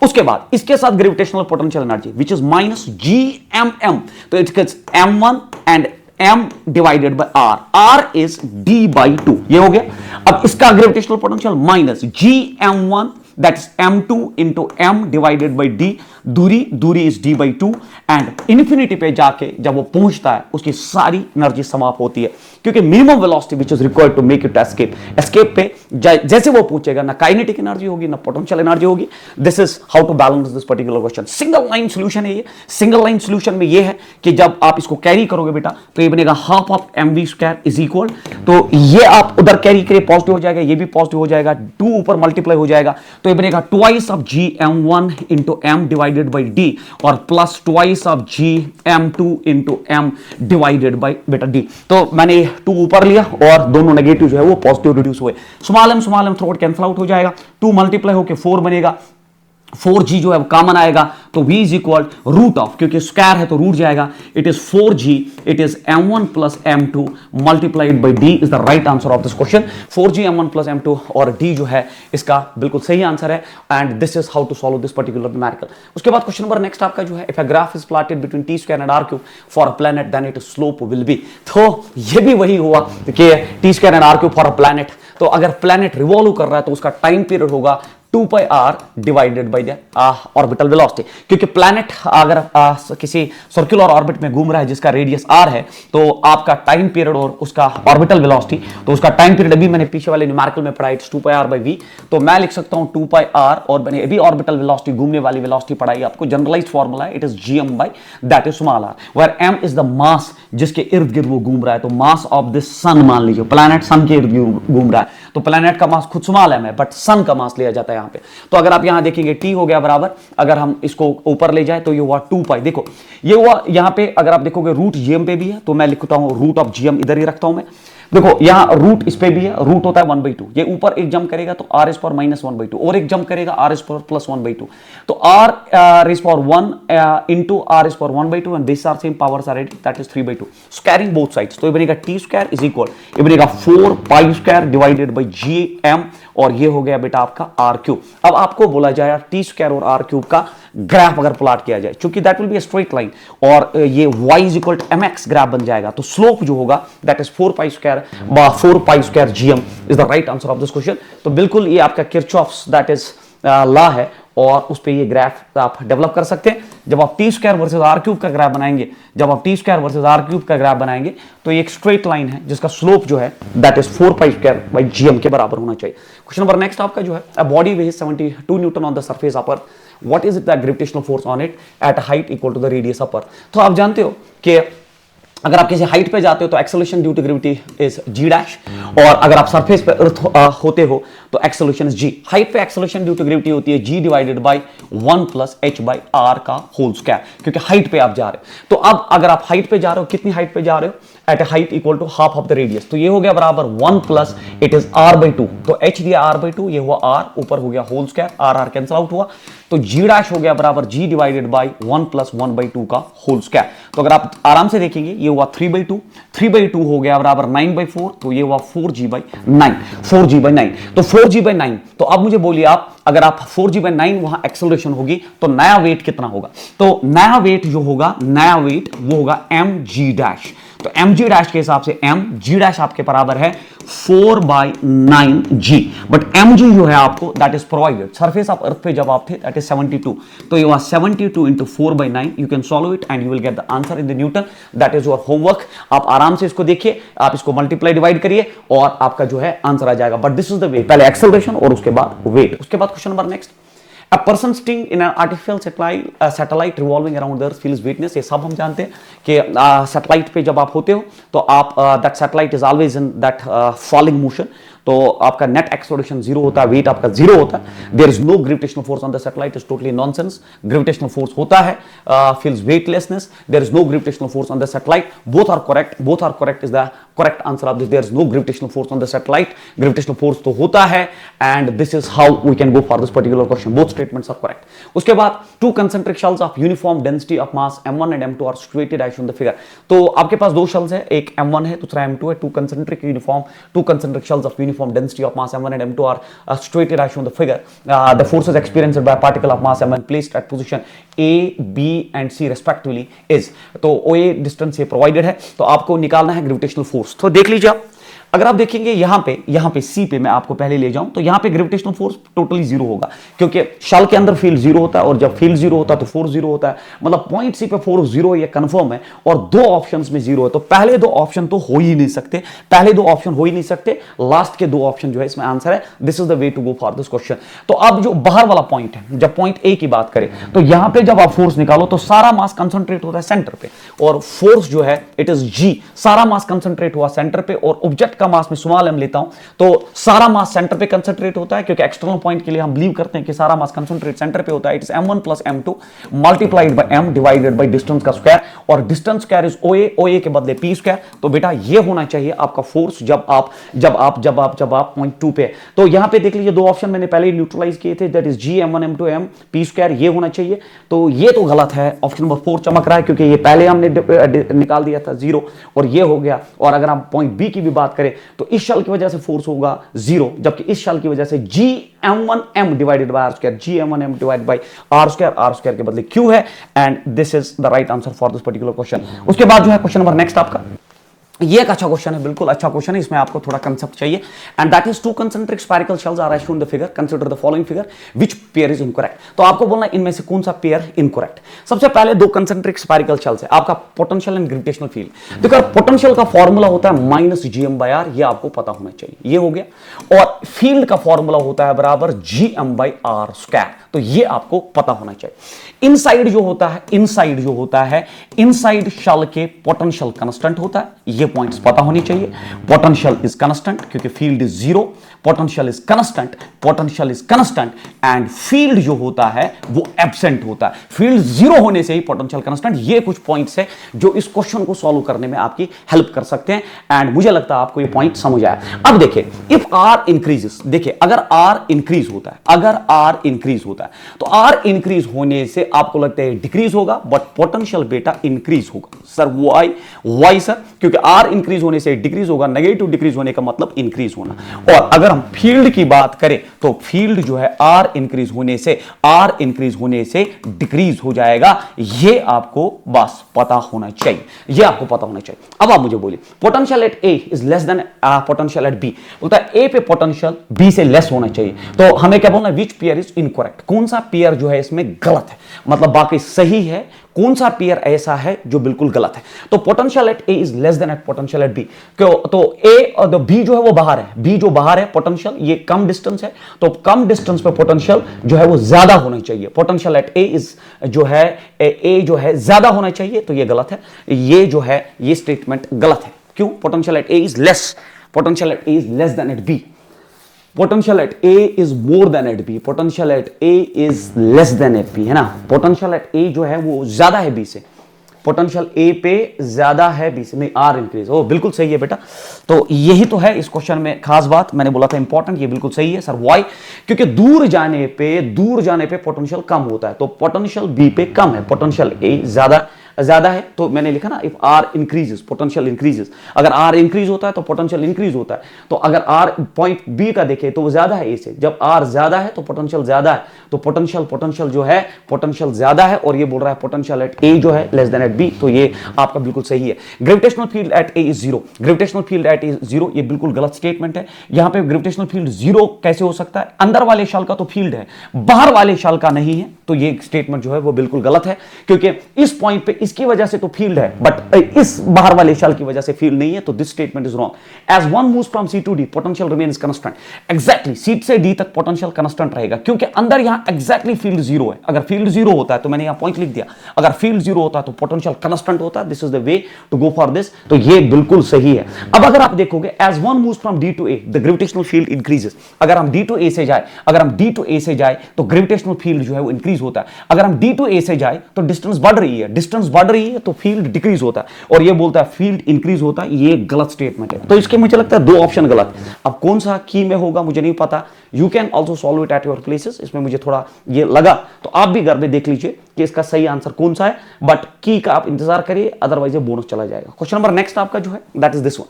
उसके बाद इसके साथ gravitational potential energy which is -gmm, तो it is m1 and m divided by r, r is d/2, ये हो गया। अब इसका gravitational potential minus gm1 that is m2 into m divided by d, दूरी इज d/2 एंड इन्फिनिटी पे जाके जब वो पहुंचता है उसकी सारी एनर्जी समाप्त होती है, क्योंकि minimum velocity which is required to make it escape पे जैसे वो पहुंचेगा ना काइनेटिक एनर्जी होगी ना पोटेंशियल एनर्जी होगी। This is how to balance this particular question. Single line solution है ये। सिंगल लाइन सॉल्यूशन में ये है कि जब आप इसको कैरी करोगे बेटा तो ये बनेगा half of mv² is equal, तो ये आप उधर कैरी करिए पॉजिटिव हो जाएगा, ये भी पॉजिटिव हो जाएगा, 2 ऊपर मल्टीप्लाई हो जाएगा तो ये बनेगा twice of gm1 into m divided by d और plus twice of gm2 into m divided by बेटा d। तो मैंने 2 ऊपर लिया और दोनों नेगेटिव जो है वो पॉजिटिव रिड्यूस हुए, small m through out cancel out हो जाएगा, 2 मल्टीप्लाई होकर 4 बनेगा, 4g जो है वो कॉमन आएगा तो v is equal root of, क्योंकि स्क्वायर है तो रूट जाएगा, it is 4g, it is m1 plus m2 multiplied by d is the right answer of this question. 4g m1 plus m2 और d जो है इसका बिल्कुल सही आंसर है and this is how to solve this particular numerical. उसके बाद क्वेश्चन नंबर नेक्स्ट आपका जो है, if a graph is plotted between t square and r³ for a planet then it slope will be. तो ये भी वही हुआ कि t square and r³ for a planet, तो अगर प्लैनेट रिवॉल्व कर रहा है तो उसका टाइम पीरियड होगा 2πr divided by the orbital velocity, क्योंकि प्लैनेट अगर किसी सर्कुलर ऑर्बिट में घूम रहा है जिसका रेडियस r है तो आपका टाइम पीरियड और उसका ऑर्बिटल वेलोसिटी, तो उसका टाइम पीरियड अभी मैंने पीछे वाले न्यूमेरिकल में पढ़ा इट्स 2πr/v, तो मैं लिख सकता हूं 2πr और मैंने अभी ऑर्बिटल वेलोसिटी घूमने वाली वेलोसिटी पढ़ाई आपको, जनरलाइज्ड फार्मूला है, it is gm by that is small r, where m is the mass जिसके इर्द गिर्द वो घूम रहा है, तो मास ऑफ दिस सन मान लीजिए, प्लैनेट सन के इर्द गिर्द घूम रहा है तो प्लैनेट का मास खुद स्मॉल है बट सन का मास लिया जाता है यहाँ पे। तो अगर आप यहां देखेंगे t हो गया बराबर, अगर हम इसको ऊपर ले जाए तो ये हुआ 2π, देखो ये हुआ यहां पे, अगर आप देखोगे रूट gm पे भी है तो मैं लिखता हूं रूट ऑफ gm, इधर ही रखता हूं मैं, देखो यहां रूट इस पे भी है, रूट होता है 1/2, ये ऊपर एक जंप करेगा तो r इज पावर -1/2 और एक जंप करेगा r इज पावर +1/2, तो r is power 1 into r is power 1/2 and this are same powers are ready that is 3/2, so carrying both sides, तो ये बनेगा t² इज इक्वल, ये बनेगा 4π² डिवाइडेड बाय gm और ये हो गया बेटा आपका r³। अब आपको बोला जाएगा t² और r³ का ग्राफ अगर प्लॉट किया जाए, क्योंकि that will be a straight line और ये y is equal to mx graph बन जाएगा, तो स्लोप जो होगा that is 4π² gm is the right answer of this question. तो बिल्कुल ये आपका किरचॉफ्स दैट इज लॉ है और उस पे ये ग्राफ आप डेवलप कर सकते हैं। जब आप t² वर्सेस r³ का ग्राफ बनाएंगे, जब आप t² वर्सेस r³ का ग्राफ बनाएंगे तो ये एक स्ट्रेट लाइन है जिसका स्लोप जो है दैट इज 4π² gm के बराबर होना चाहिए। क्वेश्चन नंबर नेक्स्ट आपका जो है, a body weighs 72 newton on the surface of earth, what is the gravitational force on it at height equal to the radius of अर्थ। तो आप जानते हो कि अगर आप किसी हाइट पे जाते हो तो acceleration due to gravity is g dash, और अगर आप सरफेस पे अर्थ होते हो तो एक्सेलरेशन इज g। हाइट पे एक्सेलरेशन ड्यू टू ग्रेविटी होती है g divided by 1 plus h/r का होल स्क्वायर, क्योंकि हाइट पे आप जा रहे हो। तो अब अगर आप हाइट पे जा रहे हो, कितनी हाइट पे जा रहे हो, at a height equal to half of the radius, तो ये हो गया बराबर 1 प्लस इट इज r/2, तो h दिया r/2, ये हुआ r, ऊपर हो गया whole square, r cancel out हुआ, तो g डैश हो गया बराबर g डिवाइडेड बाय 1 प्लस 1/2 का होल स्क्वायर। तो अगर आप आराम से देखेंगे ये हुआ 3/2, 3/2 हो गया बराबर 9/4, तो ये हुआ 4g/9, 4g/9, तो 4g/9। तो अब मुझे बोलिए आप, अगर आप 4g/9 वहां एक्सेलरेशन होगी तो नया वेट कितना होगा, तो नया वेट जो होगा, नया वेट वो होगा mg डैश, तो mg डैश के हिसाब से mg डैश आपके बराबर है 4/9g, बट mg जो है आपको that is provided surface of अर्थ पे जब आप थे दैट इज 72, तो ये 72 into 4/9, you can solve it and you will get the answer in the Newton, that is your homework. आप आराम से इसको देखिए, आप इसको मल्टीप्लाई डिवाइड करिए और आपका जो है आंसर आ जाएगा, बट दिस इज द वे, पहले एक्सेलरेशन और उसके बाद वेट। उसके बाद question number next, A person sitting in an artificial satellite revolving around the earth feels weightless। ये सब हम जानते हैं कि सैटेलाइट पे जब आप होते हो तो आप that satellite is always in that falling motion, तो आपका नेट एक्सेलरेशन 0 होता है, वेट आपका 0 होता है, there is no gravitational force on the satellite, is totally nonsense. Gravitational force होता है, feels weightlessness, there is no gravitational force on the satellite, both are correct is the correct answer of this, there is no gravitational force on the satellite, gravitational force तो होता है and this is how we can go for this particular question, both statements are correct. उसके बाद two concentric shells of uniform density of mass m1 and m2 are situated as shown the figure. तो आपके पास दो शेल्स है, एक m1 है दूसरा m2 है, two concentric shells of uniform uniform density of mass m1 and m2 are situated as shown in the figure. The forces experienced by a particle of mass m1 placed at position A, B and C respectively is, तो OA डिस्टेंस ये प्रोवाइडेड है, तो आपको निकालना है ग्रेविटेशनल फोर्स। तो देख लीजिए आप, अगर आप देखेंगे यहां पे सी पे मैं आपको पहले ले जाऊं तो यहां पे ग्रेविटेशनल फोर्स टोटली जीरो होगा, क्योंकि शल के अंदर फील्ड जीरो होता है और जब फील्ड जीरो होता है तो फोर्स जीरो होता है, मतलब पॉइंट सी पे फोर्स जीरो ये कंफर्म है और दो ऑप्शंस में जीरो है, तो पहले दो ऑप्शन तो हो ही नहीं सकते, पहले दो ऑप्शन हो ही नहीं सकते, लास्ट के दो ऑप्शन जो है इसमें आंसर है। This is the way to go for this question. तो अब जो बाहर वाला पॉइंट है, जब पॉइंट ए की बात करें तो यहां पे जब आप फोर्स निकालो तो सारा मास कंसंट्रेट होता है सेंटर पे, और फोर्स जो है इट इज जी, सारा मास कंसंट्रेट हुआ सेंटर पे, और ऑब्जेक्ट का मास में स्मॉल एम लेता हूं तो सारा मास सेंटर पे कंसंट्रेट होता है, क्योंकि एक्सटर्नल पॉइंट के लिए हम बिलीव करते हैं कि सारा मास कंसंट्रेट सेंटर पे होता है। It is m1 plus m2 multiplied by m divided by distance का स्क्वायर, और distance square is OA, OA के बदले p स्क्वायर। तो बेटा ये होना चाहिए आपका फोर्स जब आप पॉइंट 2 पे। तो यहां पे देख लीजिए दो ऑप्शन मैंने पहले ही न्यूट्रलाइज किए थे, that is g m1 m2 m p square, ये होना चाहिए। तो ये तो गलत है, ऑप्शन नंबर 4 चमक रहा है, क्योंकि ये पहले हमने निकाल दिया था जीरो और ये हो गया। और अगर हम पॉइंट बी की भी बात करें तो इस शल की वजह से फोर्स होगा जीरो, जबकि इस शल की वजह से G m1 m divided by r square, G m1 m divided by r square के बदले q है, and this is the right answer for this particular question. उसके बाद जो है क्वेश्चन नंबर नेक्स्ट आपका, ये एक अच्छा क्वेश्चन है, बिल्कुल अच्छा क्वेश्चन है, इसमें आपको थोड़ा कंसेप्ट चाहिए, and that is two concentric spherical shells are shown in the figure, consider the following figure, which pair is incorrect. तो आपको बोलना इनमें से कौन सा पेयर इनकरेक्ट। सबसे पहले दो कंसेंट्रिक स्फेरिकल शेल्स है, आपका पोटेंशियल एंड ग्रेविटेशनल फील्ड। देखो पोटेंशियल का फॉर्मूला होता है -gm/r, ये आपको पता होना चाहिए, ये हो गया, और फील्ड का फॉर्मूला होता है बराबर gm/r², तो ये आपको पता होना चाहिए। इनसाइड जो होता है इनसाइड शल के पोटेंशियल कांस्टेंट होता है, ये पॉइंट्स पता होने चाहिए। पोटेंशियल इज कांस्टेंट क्योंकि field is zero, potential is constant and field जो होता है वो एब्सेंट होता है। फील्ड जीरो होने से ही पोटेंशियल कांस्टेंट। ये कुछ पॉइंट्स है जो इस क्वेश्चन को सॉल्व करने में आपकी हेल्प कर सकते हैं, एंड मुझे लगता है आपको ये पॉइंट समझ आया। अब देखिए, इफ आर इंक्रीजेस, देखिए अगर आर इंक्रीज होता है तो आर इंक्रीज होने से आपको लगता है डिक्रीज होगा, बट पोटेंशियल बेटा इंक्रीज होगा। सर वाई सर, क्योंकि आर इंक्रीज होने से डिक्रीज होगा, नेगेटिव डिक्रीज होने का मतलब इंक्रीज होना। और अगर हम फील्ड की बात करें तो फील्ड जो है आर इंक्रीज होने से डिक्रीज हो जाएगा। ये आपको बस पता होना चाहिए, अब आप मुझे बोलिए, potential at A is less than potential at B, बोलता है ए पे पोटेंशियल बी से लेस होना चाहिए, तो हमें क्या बोलना है, विच पेयर इज इनकरेक्ट, कौन सा पेयर जो है इसमें गलत है, मतलब बाकी सही है, कौन सा पेयर ऐसा है जो बिल्कुल गलत है। तो potential at A is less than at potential at B, तो ए और बी जो है वो बाहर है, बी जो बाहर है पोटेंशियल, ये कम डिस्टेंस है, तो कम डिस्टेंस पे पोटेंशियल जो है वो ज्यादा होना चाहिए। पोटेंशियल एट ए इज जो है ए जो है ज्यादा होना चाहिए, तो ये गलत है, ये जो है ये स्टेटमेंट गलत है। क्यों? Potential at A is less than at B, potential at A is more than at B, potential at A is less than at B, है ना। पोटेंशियल एट ए जो है वो ज्यादा है बी से, पोटेंशियल ए पे ज्यादा है बी से, नहीं आर इंक्रीज, ओ बिल्कुल सही है बेटा। तो यही तो है इस क्वेश्चन में खास बात, मैंने बोला था इंपॉर्टेंट, ये बिल्कुल सही है सर। वाई? क्योंकि दूर जाने पे पोटेंशियल कम होता है, तो पोटेंशियल बी पे कम है, पोटेंशियल ए ज्यादा है, तो मैंने लिखा ना, if R increases potential increases, अगर आर इंक्रीज होता है तो पोटेंशियल इंक्रीज होता है। तो अगर आर पॉइंट बी का देखे तो वो ज्यादा है ए से, जब आर ज्यादा है तो पोटेंशियल ज्यादा है, तो पोटेंशियल जो है पोटेंशियल ज्यादा है, और ये बोल रहा है पोटेंशियल एट ए जो है लेस देन एट बी, तो ये आपका बिल्कुल सही है। Gravitational field at A is zero, ये बिल्कुल गलत स्टेटमेंट है। यहां पे ग्रेविटेशनल फील्ड जीरो कैसे हो सकता है? अंदर वाले शल का तो फील्ड है, बाहर वाले शल का नहीं है, तो ये स्टेटमेंट जो है वो बिल्कुल गलत है, क्योंकि इस पॉइंट पे इसकी वजह से तो फील्ड है, बट इस बाहर वाले शल की वजह से फील्ड नहीं है, तो this statement is wrong. As one moves from c to d potential remains constant, exactly c से डी तक पोटेंशियल कांस्टेंट रहेगा, क्योंकि अंदर यहां एग्जैक्टली फील्ड जीरो है। अगर फील्ड जीरो होता है तो मैंने यहां पॉइंट लिख दिया, अगर फील्ड जीरो होता है तो पोटेंशियल कांस्टेंट होता है। This is the way to go for this, तो ये बिल्कुल सही है। अब अगर आप देखोगे, as one moves from D to A the gravitational field increases, अगर हम डी टू ए से जाए तो ग्रेविटेशनल फील्ड जो है वो इंक्रीज होता है। अगर हम डी टू ए से जाए तो डिस्टेंस बढ़ रही है तो फील्ड डिक्रीज होता है, और ये बोलता है फील्ड इंक्रीज होता है, ये गलत स्टेटमेंट है। तो इसके मुझे लगता है दो ऑप्शन गलत। अब कौन सा की में होगा मुझे नहीं पता, you can also solve it at your places, इसमें मुझे थोड़ा ये लगा, तो आप भी घर में देख लीजिए कि इसका सही आंसर कौन सा है, बट की का आप इंतजार करिए, अदरवाइज बोनस चला जाएगा। क्वेश्चन नंबर नेक्स्ट आपका जो है that is this one,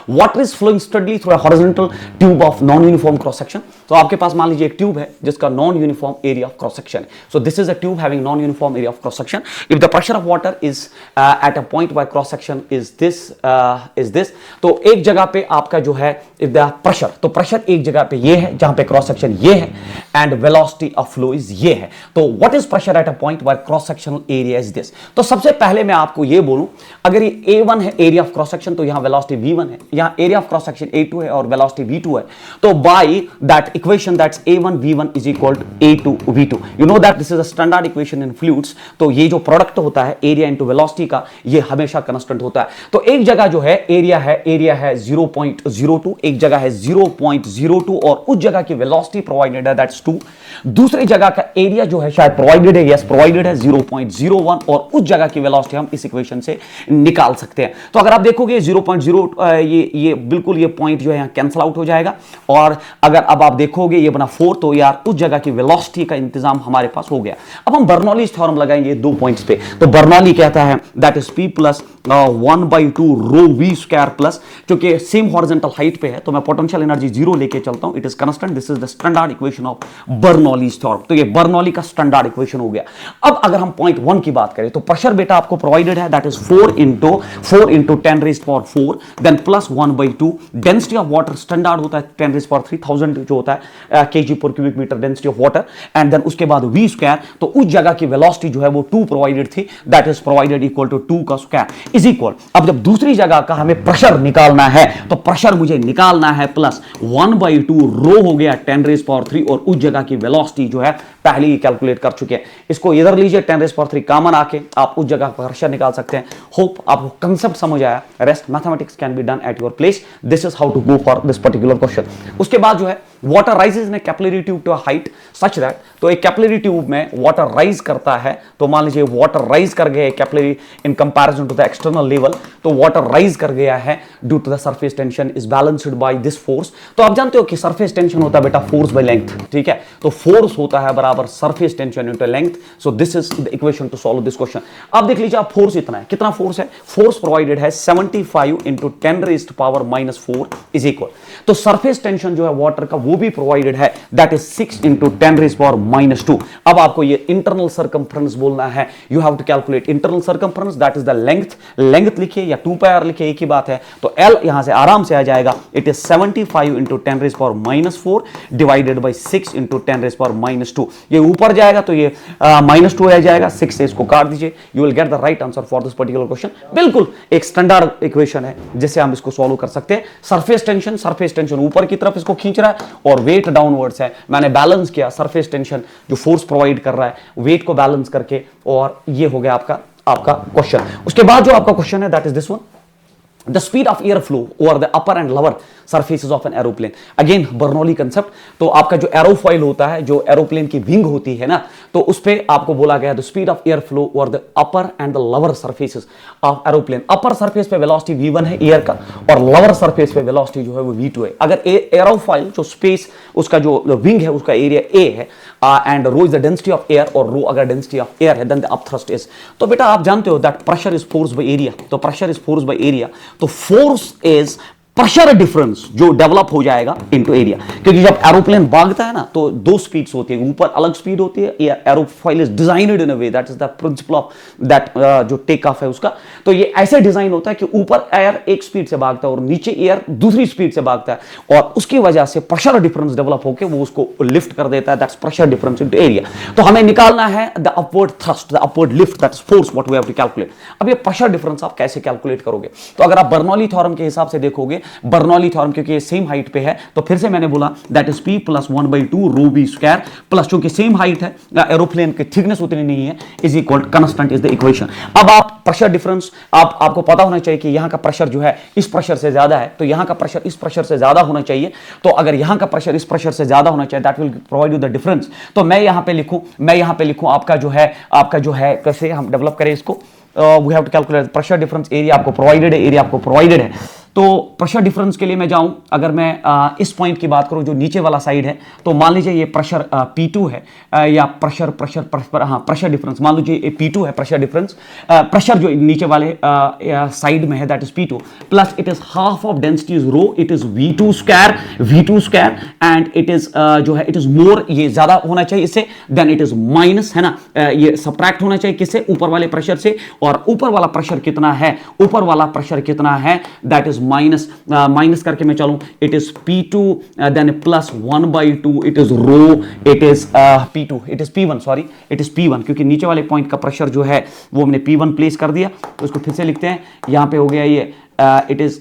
water is flowing steadily through a horizontal tube of non uniform cross section. तो आपके पास मान लीजिए एक ट्यूब है जिसका non uniform area of cross section है। So this is a tube having non uniform area of cross section. If the pressure of water is at a point by cross section is this, तो एक जगह पे आपका जो है इफ द प्रेशर, तो प्रेशर एक जगह पे ये है जहां पे क्रॉस सेक्शन ये है and velocity of flow is ये है। तो what is pressure at a point by cross sectional area is this. तो सबसे पहले मैं आपको ये बोलूं, अगर ये A1 है एरिया ऑफ क्रॉस सेक्शन, तो यहां वेलोसिटी V1 है, यहां area of cross section A2 है और वेलोसिटी V2 है। तो by that equation that's A1 V1 is equal to A2 V2। You know that this is a standard equation in fluids. तो ये जो प्रोडक्ट होता है एरिया इनटू वेलोसिटी का, ये हमेशा कांस्टेंट होता है। तो एक जगह जो है एरिया है 0.02, एक जगह है 0.02 और उस जगह की वेलोसिटी प्रोवाइडेड है दैट्स 2। दूसरी जगह का एरिया जो है शायद प्रोवाइडेड है, यस प्रोवाइडेड है 0.01 और उस जगह की वेलोसिटी हम इस इक्वेशन से निकाल सकते हैं। तो अगर आप देखोगे 0.0 ये बिल्कुल ये पॉइंट जो है यहां कैंसिल आउट हो जाएगा और अगर अब आप देखोगे ये बना 4, तो यार उस जगह की वेलोसिटी का इंतजाम हमारे पास हो गया। अब हम बर्नौलीज थ्योरम लगाएंगे 2 पॉइंट्स पे। तो बर्नौली कहता है that is P plus 1/2 rho V square plus, क्योंकि सेम हॉरिजॉन्टल हाइट पे है तो मैं पोटेंशियल एनर्जी 0 लेके चलता हूं, it is constant. This is the standard equation of Bernoulli's theorem. तो ये बर्नौली का स्टैंडर्ड इक्वेशन हो गया। अब अगर हम पॉइंट 1 की बात करें तो प्रेशर बेटा आपको प्रोवाइडेड है that is 4 into 10 raised power 4 then plus 1/2। Density of water standard होता है 10 raised power 3000 जो होता है kg पर cubic metre density of water and then उसके बाद v स्क्वायर। तो उस जगह की वेलोसिटी जो है वो 2 प्रोवाइडेड थी, that is provided equal to 2 का स्क्वायर इज इक्वल। अब जब दूसरी जगह का हमें प्रेशर निकालना है तो प्रेशर मुझे निकालना है प्लस 1/2 रो हो गया 10 raised power 3 और उस जगह की वेलोसिटी जो है पहले ही कैलकुलेट कर चुके हैं। इसको इधर लीजिए 10 raised power 3 कॉमन आके आप उस जगह पर प्रेशर निकाल सकते हैं। होप आपको कंसेप्ट समझ आया। Rest mathematics can be done at your place. This is how to go for this particular question. उसके बाद जो है water rises in a capillary tube to a height such that, तो एक कैपिलरी ट्यूब में वाटर राइज करता है। तो मान लीजिए वाटर राइज कर गया capillary in comparison to the external level, तो वाटर राइज कर गया है due to the surface tension is balanced by this force. तो आप जानते हो कि सरफेस टेंशन होता है बेटा फोर्स बाय लेंथ, ठीक है। तो फोर्स होता है बराबर surface tension into length. So this is the equation two solve this question. अब देख लीजिए आप फोर्स इतना है, कितना फोर्स है, फोर्स प्रोवाइडेड है 75 into 10 raised power minus 4 is equal. तो सरफेस टेंशन जो है वाटर का वो भी प्रोवाइडेड है that is 6 into 10 raised power minus 2। अब आपको ये इंटरनल सर्कमफ्रेंस बोलना है। You have to calculate internal circumference that is the length लिखिए या 2πr लिखिए, एक ही बात है। तो L यहां से आराम से आ जाएगा, it is 75 into 10 raised power minus 4 divided by 6 into 10 raised power minus 2। ये ऊपर जाएगा तो ये -2 आ जाएगा, 6 से इसको काट दीजिए, you will get the right answer for this particular question. बिल्कुल एक स्टैंडर्ड इक्वेशन है जिसे हम इसको सॉल्व कर सकते हैं। सरफेस टेंशन ऊपर की तरफ इसको खींच रहा है और वेट डाउनवर्ड्स है। मैंने बैलेंस किया सरफेस टेंशन जो फोर्स प्रोवाइड कर रहा है वेट को बैलेंस करके, और ये हो गया आपका क्वेश्चन। उसके बाद जो आपका क्वेश्चन है that is this one, the speed of air flow over the upper and lower surfaces of an aeroplane। Again Bernoulli concept. तो आपका जो एरोफॉइल होता है, जो एरोप्लेन की विंग होती है ना, तो उस पे आपको बोला गया the speed of air flow over the upper and the lower surfaces of aeroplane. Upper surface पे वेलोसिटी v1 है एयर का और लोअर सरफेस पे वेलोसिटी जो है वो v2 है। अगर एरोफॉइल जो स्पेस उसका जो विंग है उसका एरिया a है and rho is the density of air, और रो अगर डेंसिटी ऑफ एयर है देन द अपथ्रस्ट इज। तो बेटा आप जानते हो that pressure is force by area. तो pressure is force by area, तो फोर्स इज प्रेशर डिफरेंस जो डेवलप हो जाएगा इनटू एरिया। क्योंकि जब एरोप्लेन भागता है ना तो 2 स्पीड्स होती है, ऊपर अलग स्पीड होती है। Aerofoil is designed in a way that is the principle of that जो टेक ऑफ है उसका। तो ये ऐसे डिजाइन होता है कि ऊपर एयर एक स्पीड से भागता है और नीचे एयर दूसरी स्पीड से भागता है, और उसकी वजह से प्रेशर डिफरेंस डेवलप होकर वो उसको लिफ्ट कर देता है। That's pressure difference into area. तो हमें निकालना है the upward thrust, the upward lift, that's force what we have to calculate. अब ये प्रेशर डिफरेंस आप कैसे कैलकुलेट करोगे? तो अगर आप बर्नौली थ्योरम के हिसाब से देखोगे, बर्नौली थ्योरम क्योंकि ये सेम हाइट पे है, तो फिर से मैंने बोला that is P plus 1/2 rho v square plus, चूंकि सेम हाइट है एरोप्लेन की थिकनेस उतनी नहीं है, is equal constant is the equation. अब आप प्रेशर डिफरेंस आपको पता होना चाहिए कि यहां का प्रेशर जो है इस प्रेशर से ज्यादा है, तो यहां का प्रेशर इस प्रेशर से ज्यादा होना चाहिए। तो अगर यहां का प्रेशर इस प्रेशर से ज्यादा होना चाहिए that will provide you the difference. तो मैं यहां पे लिखूं आपका जो है कैसे हम डेवलप करें इसको, we have to calculate pressure difference. Area आपको प्रोवाइडेड है, तो प्रेशर डिफरेंस के लिए मैं जाऊं, अगर मैं इस पॉइंट की बात करूं जो नीचे वाला साइड है, तो मान लीजिए ये प्रेशर P2 है, या प्रेशर डिफरेंस मान लीजिए ये P2 है, प्रेशर डिफरेंस, प्रेशर जो नीचे वाले साइड में है that is P2, plus it is half of density is rho, it is V2 square and it is जो है इट इज मोर, ये ज्यादा होना चाहिए इससे, देन इट इज माइनस, है ना, ये सबट्रैक्ट होना चाहिए किससे, ऊपर वाले प्रेशर से, और ऊपर वाला प्रेशर कितना है, ऊपर वाला प्रेशर कितना है, दैट इज माइनस करके मैं चलूं, it is P2 then plus 1/2, it is rho, it is P2, it is P1, sorry it is P1, क्योंकि नीचे वाले पॉइंट का प्रेशर जो है वो हमने P1 प्लेस कर दिया, तो इसको फिर से लिखते हैं, यहां पे हो गया ये it is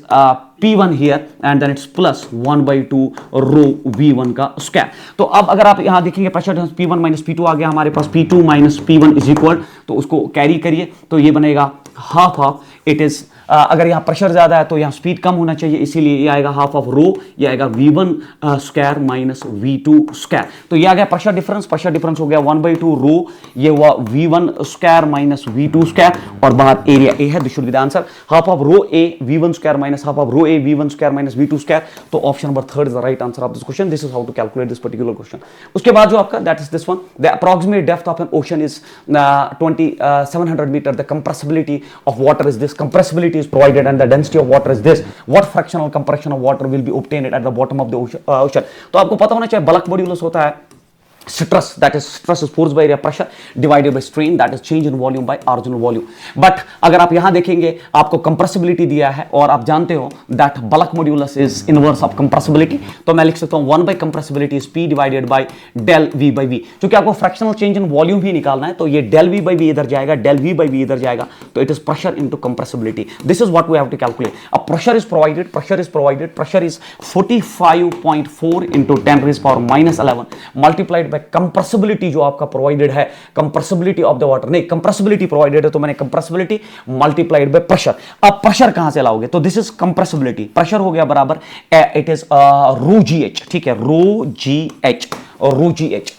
P1 here and then it's plus 1/2 row V1 का स्क्वायर। तो अब अगर आप यहां देखेंगे प्रेशर P1 माइनस P2 आ गया हमारे पास, P2 minus P1 is equal, तो उसको कैरी करिए तो ये बनेगा हाफ ऑफ, इट इज अगर यहाँ प्रेशर ज्यादा है तो यहाँ स्पीड कम होना चाहिए, इसीलिए ये आएगा हाफ ऑफ रो, ये आएगा V1 square minus V2 square. तो ये आ गया प्रेशर डिफरेंस हो गया 1/2 रो, ये हुआ V1 square minus V2 square, और बाहर एरिया ए है, this should be the answer, half of rho a V1 square minus half of rho a V1 square minus V2 square. तो option number 3 is the right answer of this question, this is how to calculate this particular question. उसके बाद जो आपका that is this one, the approximate depth of an ocean is 2700 metre, the compressibility of water is this, compressibility is provided and the density of water is this, what fractional compression of water will be obtained at the bottom of the ocean। तो आपको पता होना चाहिए बल्क मॉड्यूलस होता है stress, that is stress is force by area pressure divided by strain, that is change in volume by original volume। but अगर आप यहां देखेंगे आपको compressibility दिया है और आप जानते हो that bulk modulus is inverse of compressibility, तो मैं लिख सकता हूं 1 by compressibility is P divided by del V by V। क्योंकि आपको fractional change in volume भी निकालना है, तो ये del V by V इधर जाएगा, del V by V इधर जाएगा, तो it is pressure into compressibility, this is what we have to calculate। अब pressure is provided, pressure is 45.4 into 10 raised power minus 11 multiplied compressibility जो आपका प्रोवाइडेड है, कंप्रेसिबिलिटी ऑफ द वाटर, नहीं कंप्रेसिबिलिटी प्रोवाइडेड है तो मैंने कंप्रेसिबिलिटी मल्टीप्लाइड बाय प्रेशर। अब प्रेशर कहां से लाओगे, तो दिस इज कंप्रेसिबिलिटी, प्रेशर हो गया बराबर इट इज रो GH, ठीक है, रो GH,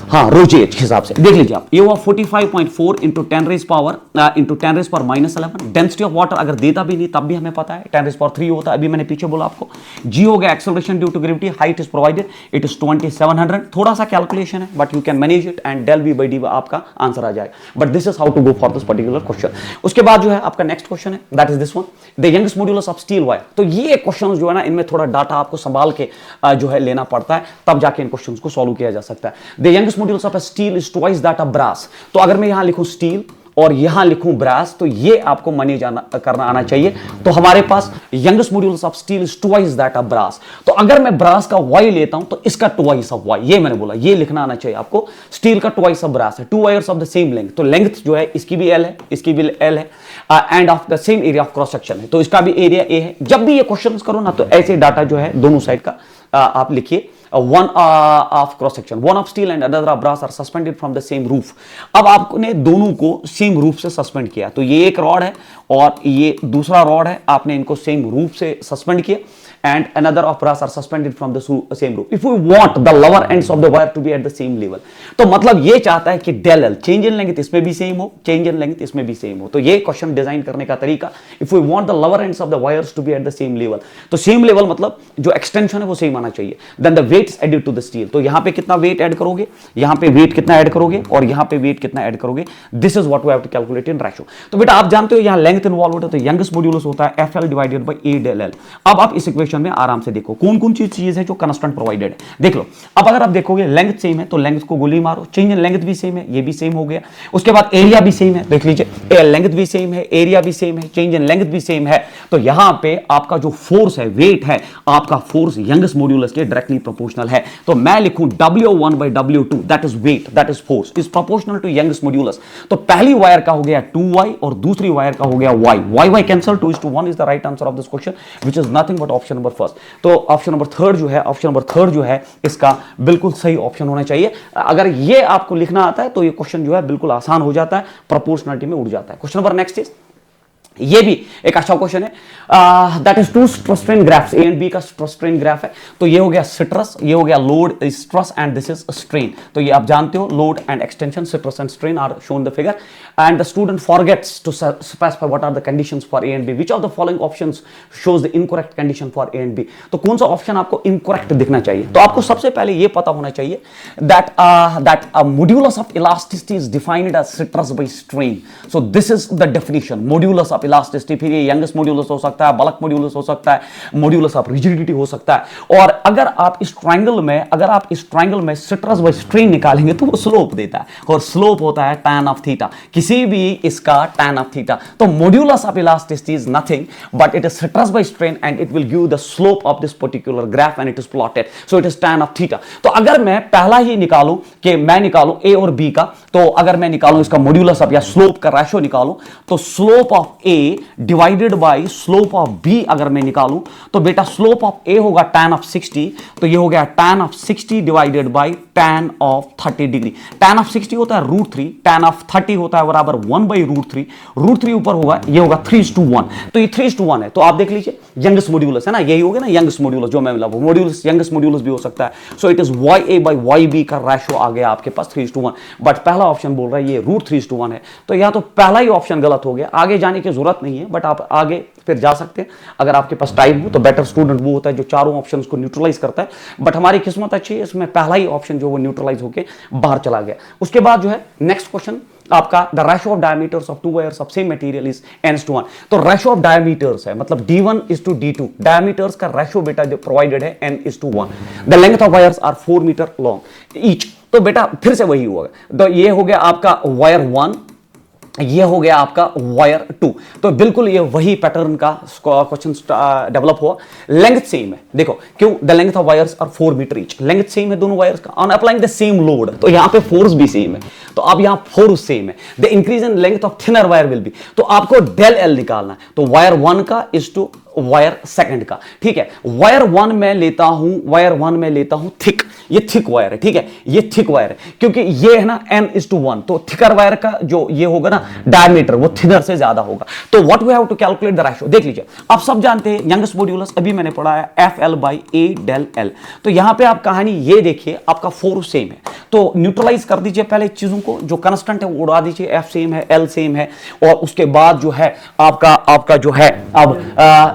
हाँ रो GH हिसाब से देख लीजिए आप, ये हुआ 45.4 into 10 raise power minus 11। Density of water अगर देता भी नहीं तब भी हमें पता है 10 रेज पावर 3 होता है, अभी मैंने पीछे बोला आपको। G हो गया acceleration due to gravity, height is provided, it is 2700, थोड़ा सा कैलकुलेशन है but you can manage it, and del V by D आपका आंसर आ जाएगा। But this is how to go for this particular question. उसके बाद जो है आपका नेक्स्ट क्वेश्चन है, that is this one, the youngest modulus of steel wire. तो ये क्वेश्चन जो है ना, इनमें थोड़ा डाटा आपको संभाल के जो है लेना पड़ता है, तब जाके इन क्वेश्चन को सॉल्व किया जा सकता है। The youngest modulus of steel is twice that of brass। तो अगर मैं यहां लिखूं स्टील और यहां लिखूं ब्रास, तो ये आपको मनी करना आना चाहिए। तो हमारे पास Young's modulus of steel is twice that of brass. तो अगर मैं ब्रास का वाई लेता हूं तो इसका ट्वाइस ऑफ वाई, ये मैंने बोला, ये लिखना आना चाहिए आपको। स्टील का ट्वाइस ऑफ ब्रास है, 2 wires of the same length, तो लेंथ जो है इसकी भी एल है, इसकी भी एल है, end of the same area of cross section है, तो इसका भी एरिया ए है। जब भी ये क्वेश्चन करो ना, तो ऐसे डाटा जो है दोनों साइड का आप लिखिए, one of cross section, one of steel and another of brass are suspended from the same roof। अब आपने दोनों को सेम रूफ से सस्पेंड किया, तो ये एक रॉड है और ये दूसरा रॉड है, आपने इनको सेम रूफ से सस्पेंड किया, and another of brass are suspended from the same roof। if we want the lower ends of the wire to be at the same level, तो मतलब ये चाहता है कि del L change in length इसमें भी सेम हो, change in length इसमें भी सेम हो। तो ये क्वेश्चन डिजाइन करने का तरीका, if we want the lower ends of the wires to be at the same level, तो सेम लेवल मतलब जो एक्सटेंशन है वो सेम आना चाहिए। then the weight is added to the steel, तो यहां पे कितना वेट ऐड करोगे, यहां पे वेट कितना ऐड करोगे और यहां पे वेट कितना ऐड करोगे, this is what we have to calculate in ratio. तो बेटा आप जानते हो यहां लेंथ इन्वॉल्व होता है, तो यंगेस्ट मॉड्यूलस होता है FL divided by A del L। अब आप इस इक्वेशन में आराम से देखो कौन कौन सी चीज है जो कांस्टेंट प्रोवाइडेड है, देख लो। अब अगर आप देखोगे लेंथ सेम है तो लेंथ को गोली मारो, चेंज इन लेंथ भी सेम है, ये भी सेम हो गया। उसके बाद एरिया भी सेम है, देख लीजिए, लेंथ भी सेम है, एरिया भी सेम है, चेंज इन लेंथ भी सेम है। तो यहां पे आपका जो फोर्स है, वेट है, आपका फोर्स यंगेस्ट मॉड्यूलस के डायरेक्टली प्रोपोर्शनल है। तो मैं लिखूं W1 by W2, that is weight, that is force, is proportional to youngest modulus. तो पहली वायर का हो गया 2y और दूसरी वायर का हो गया y cancel, 2:1 is the right answer of this question, which is nothing but option number first. तो ऑप्शन नंबर थर्ड जो है इसका बिल्कुल सही ऑप्शन होना चाहिए। अगर ये आपको लिखना आता है तो ये क्वेश्चन जो है बिल्कुल आसान हो जाता है, प्रोपोर्शनलिटी में उड़ जाता है। क्वेश्चन नंबर नेक्स्ट इज ये भी एक अच्छा क्वेश्चन है। That is two stress strain graphs, A and B का स्ट्रेस स्ट्रेन ग्राफ है। तो ये हो गया सिट्रस, ये हो गया load stress and this is strain. तो ये आप जानते हो load and extension, stress and strain are shown the figure and the student forgets to specify what are the conditions for A and B, which of the following options shows the incorrect condition for A and B. तो कौन सा ऑप्शन आपको इनकरेक्ट दिखना चाहिए? तो आपको सबसे पहले ये पता होना चाहिए that modulus of elasticity is defined as stress by strain. So this is the definition, modulus of elasticity. फिर ये यंगस्ट मॉड्यूलस हो सकता है, बल्क मॉड्यूलस हो सकता है, मॉड्यूलस ऑफ रिजिडिटी हो सकता है। और अगर आप इस ट्रायंगल में सिट्रस बाय स्ट्रेन निकालेंगे तो वो स्लोप देता है, और स्लोप होता है tan ऑफ थीटा, किसी भी इसका tan ऑफ थीटा। तो modulus of elasticity is nothing but it is citrus by strain and it will give the slope of this particular graph and it is plotted, so it is tan of theta. तो अगर मैं पहला ही निकालूं कि मैं निकालूं ए और बी का, तो अगर मैं निकालूं इसका मॉड्यूलस ऑफ या स्लोप का रेशियो निकालूं, तो slope of A divided by slope of B अगर मैं निकालूं, तो बेटा स्लोप ऑफ ए होगा tan ऑफ 60, तो ये हो गया tan of 60 divided by tan of 30 degree. tan of 60 होता है √3, tan ऑफ 30 होता है बराबर 1/√3, √3 ऊपर होगा, ये होगा 3:1। तो ये 3:1 है। तो आप देख लीजिए यंगेस्ट मॉड्यूलस है ना, यही हो गया ना यंगेस्ट मॉड्यूलस जो मैं मिला, वो मॉड्यूलस यंगेस्ट मॉड्यूलस भी हो सकता है। सो इट इज YA/YB का रेशियो आ गया आपके पास 3:1, बट पहला ऑप्शन बोल रहा है ये √3:1 है। तो या तो पहला ही ऑप्शन गलत हो गया, आगे जाने की जरूरत नहीं है, बट आप आगे फिर जा सकते हैं अगर आपके पास टाइम हो। तो बेटर स्टूडेंट वो होता है जो चारों ऑप्शंस को न्यूट्रलाइज करता है, बट हमारी किस्मत अच्छी है, इसमें पहला ही ऑप्शन जो वो न्यूट्रलाइज होकर बाहर चला गया। उसके बाद जो है नेक्स्ट क्वेश्चन आपका, the ratio of diameters of to wires of same material is n:1। तो रेशियो ऑफ डायमीटर्स है, मतलब d1:d2, डायमीटर्स का रेशियो बेटा जो प्रोवाइडेड है n:1। The length of wires are 4 metre long each. तो बेटा फिर से वही हुआ, तो ये हो गया आपका वायर 1, ये हो गया आपका वायर 2। तो बिल्कुल ये वही पैटर्न का क्वेश्चन डेवलप हुआ। लेंथ सेम है, देखो क्यों, the length of wires are 4 metre each, length same है दोनों वायर्स का, on applying the same load, तो यहां पे फोर्स भी सेम है, तो अब यहां फोर्स सेम है। The increase in length of thinner wire will be, तो आपको डेल एल निकालना है, तो वायर 1 का इज टू वायर सेकंड का, ठीक है। वायर 1 में लेता हूं थिक, ये थिक वायर है, ठीक है, ये थिक वायर है, क्योंकि ये है ना n:1, तो थिकर वायर का जो ये होगा ना डायमीटर, वो थिनर से ज्यादा होगा। तो what we have to calculate the ratio, देख लीजिए आप सब जानते हैं यंगेस्ट मॉड्यूलस, अभी मैंने पढ़ा है FL/A del L। तो यहां पे आप कहानी ये देखिए, आपका फोर्स सेम है, तो न्यूट्रलाइज कर दीजिए पहले चीजों को, जो कांस्टेंट है वो उड़ा दीजिए, F सेम है, L सेम है, और उसके बाद जो है आपका जो है अब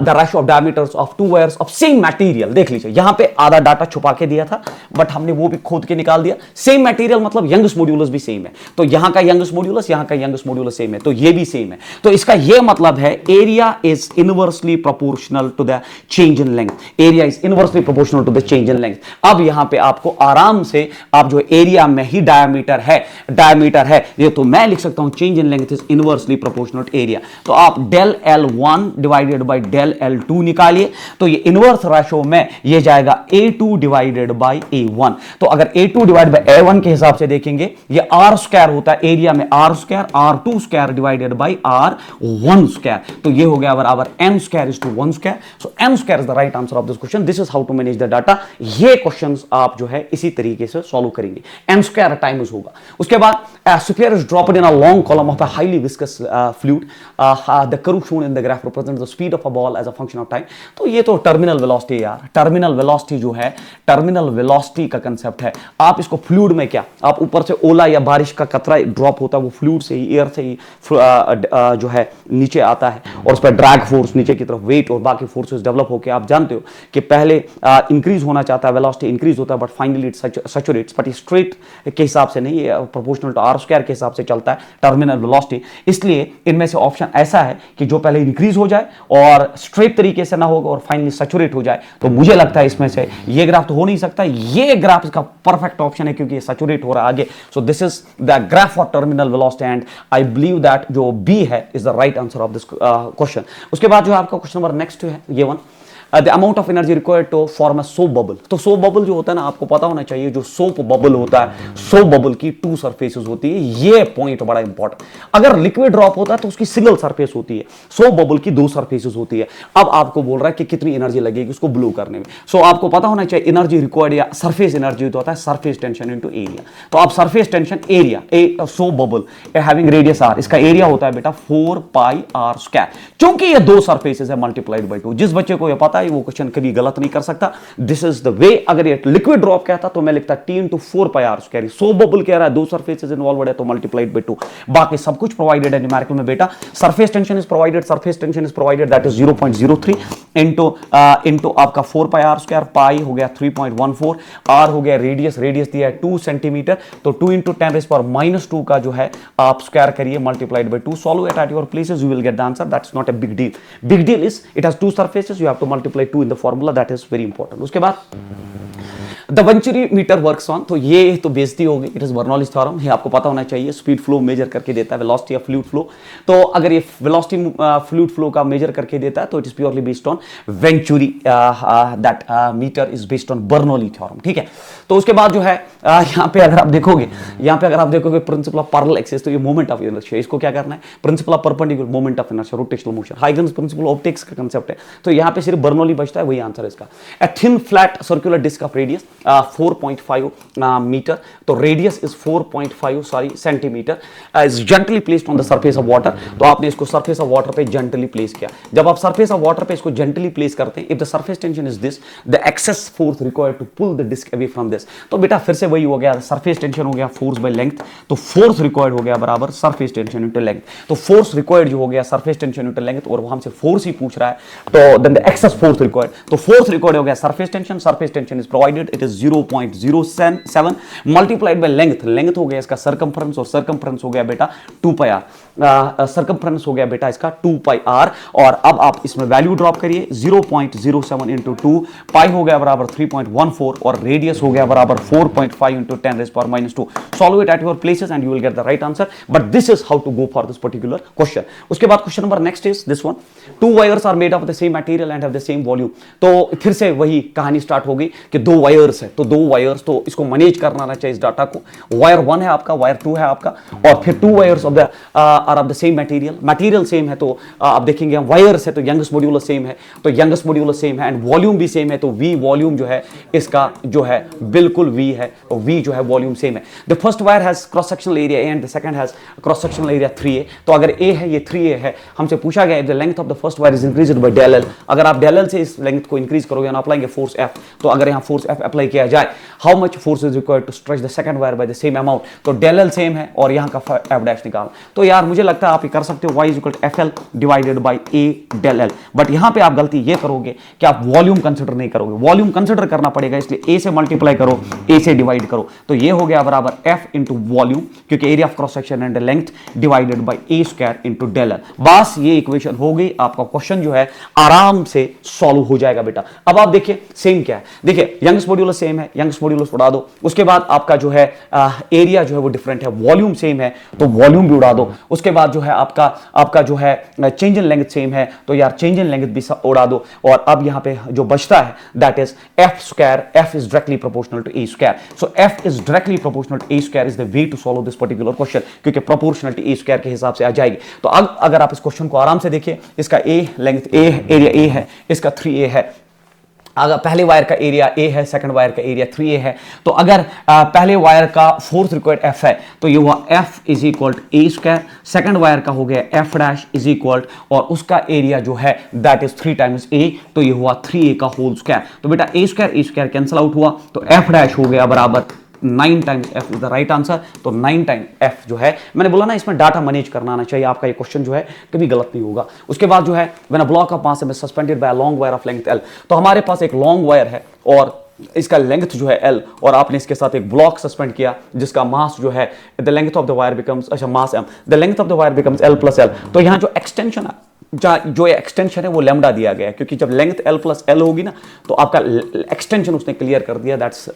the ratio of diameters of to wires of same material. देख लीजिए यहां पे आधा डाटा छुपा के दिया था, बट हमने वो भी खोद के निकाल दिया। सेम मटेरियल मतलब यंगेस्ट मॉड्यूलस भी सेम है, तो यहां का यंगेस्ट मॉड्यूलस, यहां का यंगेस्ट मॉड्यूलस सेम है, तो ये भी सेम है। तो इसका ये मतलब है area is inversely proportional to the change in length, area is inversely proportional to the change in length. अब यहां पे आपको आराम से आप जो एरिया में ही डायमीटर है ये, तो मैं लिख सकता हूं change in length is inversely proportional to area. तो आप del L1 divided by del L2 निकालिए, तो ये इनवर्स रेशियो में ये जाएगा A2 डिवाइडेड बाय A1। तो अगर A2 डिवाइड बाय A1 के हिसाब से देखेंगे, ये R² होता है एरिया में, R² R2² divided by R1², तो ये हो गया बराबर n² is to 1²। So n² is the right answer of this question. This is how to manage the data. ये क्वेश्चंस आप जो है इसी तरीके से सॉल्व करेंगे, n² टाइम होगा। उसके बाद sphere is dropped in a long column of a highly viscous fluid, the curve shown in the graph represents the speed of a ball as a function of time। तो ये तो टर्मिनल वेलोसिटी यार, टर्मिनल वेलोसिटी जो है, टर्मिनल वेलोसिटी का कंसेप्ट है। आप इसको फ्लूइड में क्या, आप ऊपर से ओला या बारिश का कतरा ड्रॉप होता है, वो फ्लूइड से ही, एयर से ही जो है नीचे आता है, और उस पर ड्रैग फोर्स नीचे की तरफ, वेट और बाकी फोर्सेस डेवलप होकर, आप जानते हो कि पहले इंक्रीज होना चाहता है, वेलोसिटी इंक्रीज होता है, but finally it सैचुरेट्स, but straight के हिसाब से नहीं, ये प्रोपोर्शनल टू R² के हिसाब से चलता है टर्मिनल वेलोसिटी। इसलिए इनमें से ऑप्शन ऐसा है कि जो पहले इंक्रीज हो जाए और स्ट्रेट तरीके से ना होगा और फाइनली सैचुरेट हो जाए। तो मुझे लगता है इसमें से ये ग्राफ तो हो नहीं सकता, ये ग्राफ इसका परफेक्ट ऑप्शन है, क्योंकि ये सैचुरेट हो रहा है आगे। सो this is the graph for terminal velocity and I believe that जो बी है is the right answer of this question. उसके बाद जो है आपका क्वेश्चन नंबर नेक्स्ट है ये one, the amount of energy required to form a soap bubble. तो सोप बबल जो होता है ना, आपको पता होना चाहिए, जो सोप बबल होता है, सोप बबल की 2 सरफेसेस होती है। ये पॉइंट बड़ा इंपॉर्टेंट। अगर लिक्विड ड्रॉप होता है तो उसकी सिंगल सरफेस होती है, सोप बबल की 2 सरफेसेस होती है। अब आपको बोल रहा है कि कितनी एनर्जी लगेगी उसको ब्लो करने में। सो आपको पता होना चाहिए एनर्जी रिक्वायर्ड या सरफेस एनर्जी तो होता है सरफेस टेंशन इनटू एरिया। तो आप surface tension area soap bubble having radius r, इसका एरिया होता है बेटा 4 पाई r स्क्वायर। क्योंकि ये 2 सरफेसेस है मल्टीप्लाइड बाय 2। जिस बच्चे को ये पता है वो क्वेश्चन कभी गलत नहीं कर सकता। दिस इज द वे। अगर ये लिक्विड ड्रॉप कहता तो मैं लिखता t इंटू 4 पाई r स्क्वायर। सोप बबल कह रहा है 2 सरफेसेस इन्वॉल्वड है तो मल्टीप्लाइड बाय 2। बाकी सब कुछ प्रोवाइडेड है न्यूमेरिकल में बेटा। Surface tension is provided that is 0.03 into आपका 4 पाई r स्क्वायर। पाई हो गया 3.14, r हो गया रेडियस दिया है 2 सेंटीमीटर। तो 2 इंटू 10⁻⁻2 का जो है आप स्क्वायर करिए multiplied by 2। Solve it at your places, you will get the answer. That's not a big deal. Big deal is it has 2 surfaces, you have to multiply 2 in the formula, that is very important. उसके बाद the venturi meter works on, तो ये तो बेइज्जती होगी। इट इज बर्नौलीज थ्योरम, ये आपको पता होना चाहिए। स्पीड फ्लो मेजर करके देता है, वेलोसिटी ऑफ फ्लूइड फ्लो। तो अगर ये वेलोसिटी फ्लूइड फ्लो का मेजर करके देता है तो it is purely based on Venturi, that meter is based on Bernoulli theorem, ठीक है। तो उसके बाद जो है यहाँ पे अगर आप देखोगे प्रिंसिपल ऑफ पैरेलल एक्सिस, तो ये मोमेंट ऑफ इनर्शिया, इसको क्या करना है, principle of perpendicular moment of inertia, rotational motion, Huygens principle optics का कांसेप्ट है। तो यहाँ पे सिर्फ बर्नौली बचता है, वही आंसर है इसका। A thin flat circular disc of radius 4.5 metre, तो radius is 4.5 centimetre, is gently placed on the surface of water. तो आपने इसको सरफेस ऑफ वाटर पे जेंटली प्लेस किया। जब आप सरफेस ऑफ वाटर पे इसको जेंटली प्लेस करते हैं, if the surface tension is this, the excess force required to pull the disc away from this. तो बेटा फिर से वही हो गया, सरफेस टेंशन हो गया फोर्स बाय लेंथ, तो फोर्स रिक्वायर्ड हो गया बराबर सरफेस टेंशन इनटू लेंथ। तो फोर्स रिक्वायर्ड जो हो गया सरफेस टेंशन इनटू लेंथ, और वहां से फोर्स ही पूछ रहा है, तो then the excess force required, तो फोर्स रिक्वायर्ड हो गया surface tension is provided, it is 0.07 multiplied by length हो गया इसका सर्कमफ्रेंस, और सर्कमफ्रेंस हो गया बेटा 2 पाई r, सर्कमफ्रेंस हो गया बेटा इसका 2 पाई r। और अब आप इसमें वैल्यू ड्रॉप करिए, 0.07 इंटू 2, पाई हो गया बराबर 3.14, और रेडियस हो गया बराबर 4.5 into 10⁻²2। Solve it at your places and you will get the right answer. But this is how to go for this particular question. उसके बाद question number next is this one, 2 wires are made of the same material and have the same volume. तो फिर से वही कहानी स्टार्ट हो गई कि 2 वायर्स है, तो 2 वायर्स, तो इसको मैनेज करना आना चाहिए इस डाटा को। वायर 1 है आपका, वायर 2 है आपका, और फिर 2 wires of the are of the same material same है। तो आप देखेंगे वायर्स है तो यंगस्ट मॉड्यूलस सेम है, तो यंगस्ट मॉड्यूलस सेम है, एंड वॉल्यूम भी सेम है। तो V वॉल्यूम जो है इसका जो है बिल्कुल V है, तो V जो है वॉल्यूम सेम है। The first wire has cross sectional area A and the second has cross sectional area 3A। तो अगर A है, ये 3A है, हमसे पूछा गया the length of the first wire is increased by del L। अगर आप del L से इस लेंथ को इंक्रीज करोगे और अप्लाइंगे फोर्स F, तो अगर यहां फोर्स F अप्लाई किया जाए, how much force is required to stretch the second wire by the same amount. तो del L सेम है और यहां का F डैश निकाल। तो यार मुझे लगता है आप ये कर सकते हो, y is equal to FL divided by A del L। But यहां पे आप गलती ये करोगे कि आप वॉल्यूम कंसीडर नहीं करोगे, वॉल्यूम कंसीडर करना पड़ेगा, इसलिए A से मल्टीप्लाई करो, A से डिवाइड करो। तो ये हो गया बराबर F इंटू वॉल्यूम, क्योंकि area of cross section and length divided by A square into del L। बस ये इक्वेशन हो गई, आपका क्वेश्चन जो है आराम से सॉल्व हो जाएगा बेटा। अब आप देखिए सेम क्या है, देखिए यंगस्ट मॉड्यूलस सेम है, यंगस्ट मॉड्यूलस उड़ा दो। उसके बाद आपका जो है एरिया जो है वो डिफरेंट है, वॉल्यूम सेम है तो वॉल्यूम भी उड़ा दो। उसके बाद जो है आपका जो है चेंज इन लेंथ सेम है, तो यार चेंज इन लेंथ भी उड़ा दो। और अब यहां पे जो बचता है that is F square, F is directly proportional to A square. So F is directly proportional to A square is the way to solve this particular question, क्योंकि प्रोपोर्शनलिटी A स्क्वायर के हिसाब से आ जाएगी। तो अब अगर आप इस क्वेश्चन को आराम से देखिए, इसका A length A area A है, इसका 3A है। अगर पहले वायर का एरिया A है, सेकंड वायर का एरिया 3A है, तो अगर पहले वायर का फोर्स रिक्वायर्ड F है, तो ये हुआ F is equal to A square. Second wire का हो गया F डैश इज इक्वल, और उसका एरिया जो है दैट इज 3 टाइम्स A, तो ये हुआ 3A का होल स्क्वायर। तो बेटा A स्क्वायर कैंसिल आउट हुआ, तो F डैश हो गया बराबर 9 times F is the right answer. तो 9 टाइम F जो है, मैंने बोला ना इसमें डाटा मैनेज करना आना चाहिए, आपका ये क्वेश्चन जो है कभी गलत नहीं होगा। उसके बाद जो है when a block of mass is suspended bye a long wire of length L, तो हमारे पास एक लॉन्ग वायर है और इसका लेंथ जो है L, और आपने इसके साथ एक ब्लॉक सस्पेंड किया जिसका मास जो है the length of the wire becomes, अच्छा मास M, the length of the wire becomes L plus L। तो यहाँ जो एक्सटेंशन है जो एक्सटेंशन है वो लैम्डा दिया गया है, क्योंकि जब लेंथ L प्लस L होगी ना तो आपका एक्सटेंशन उसने क्लियर कर दिया, that's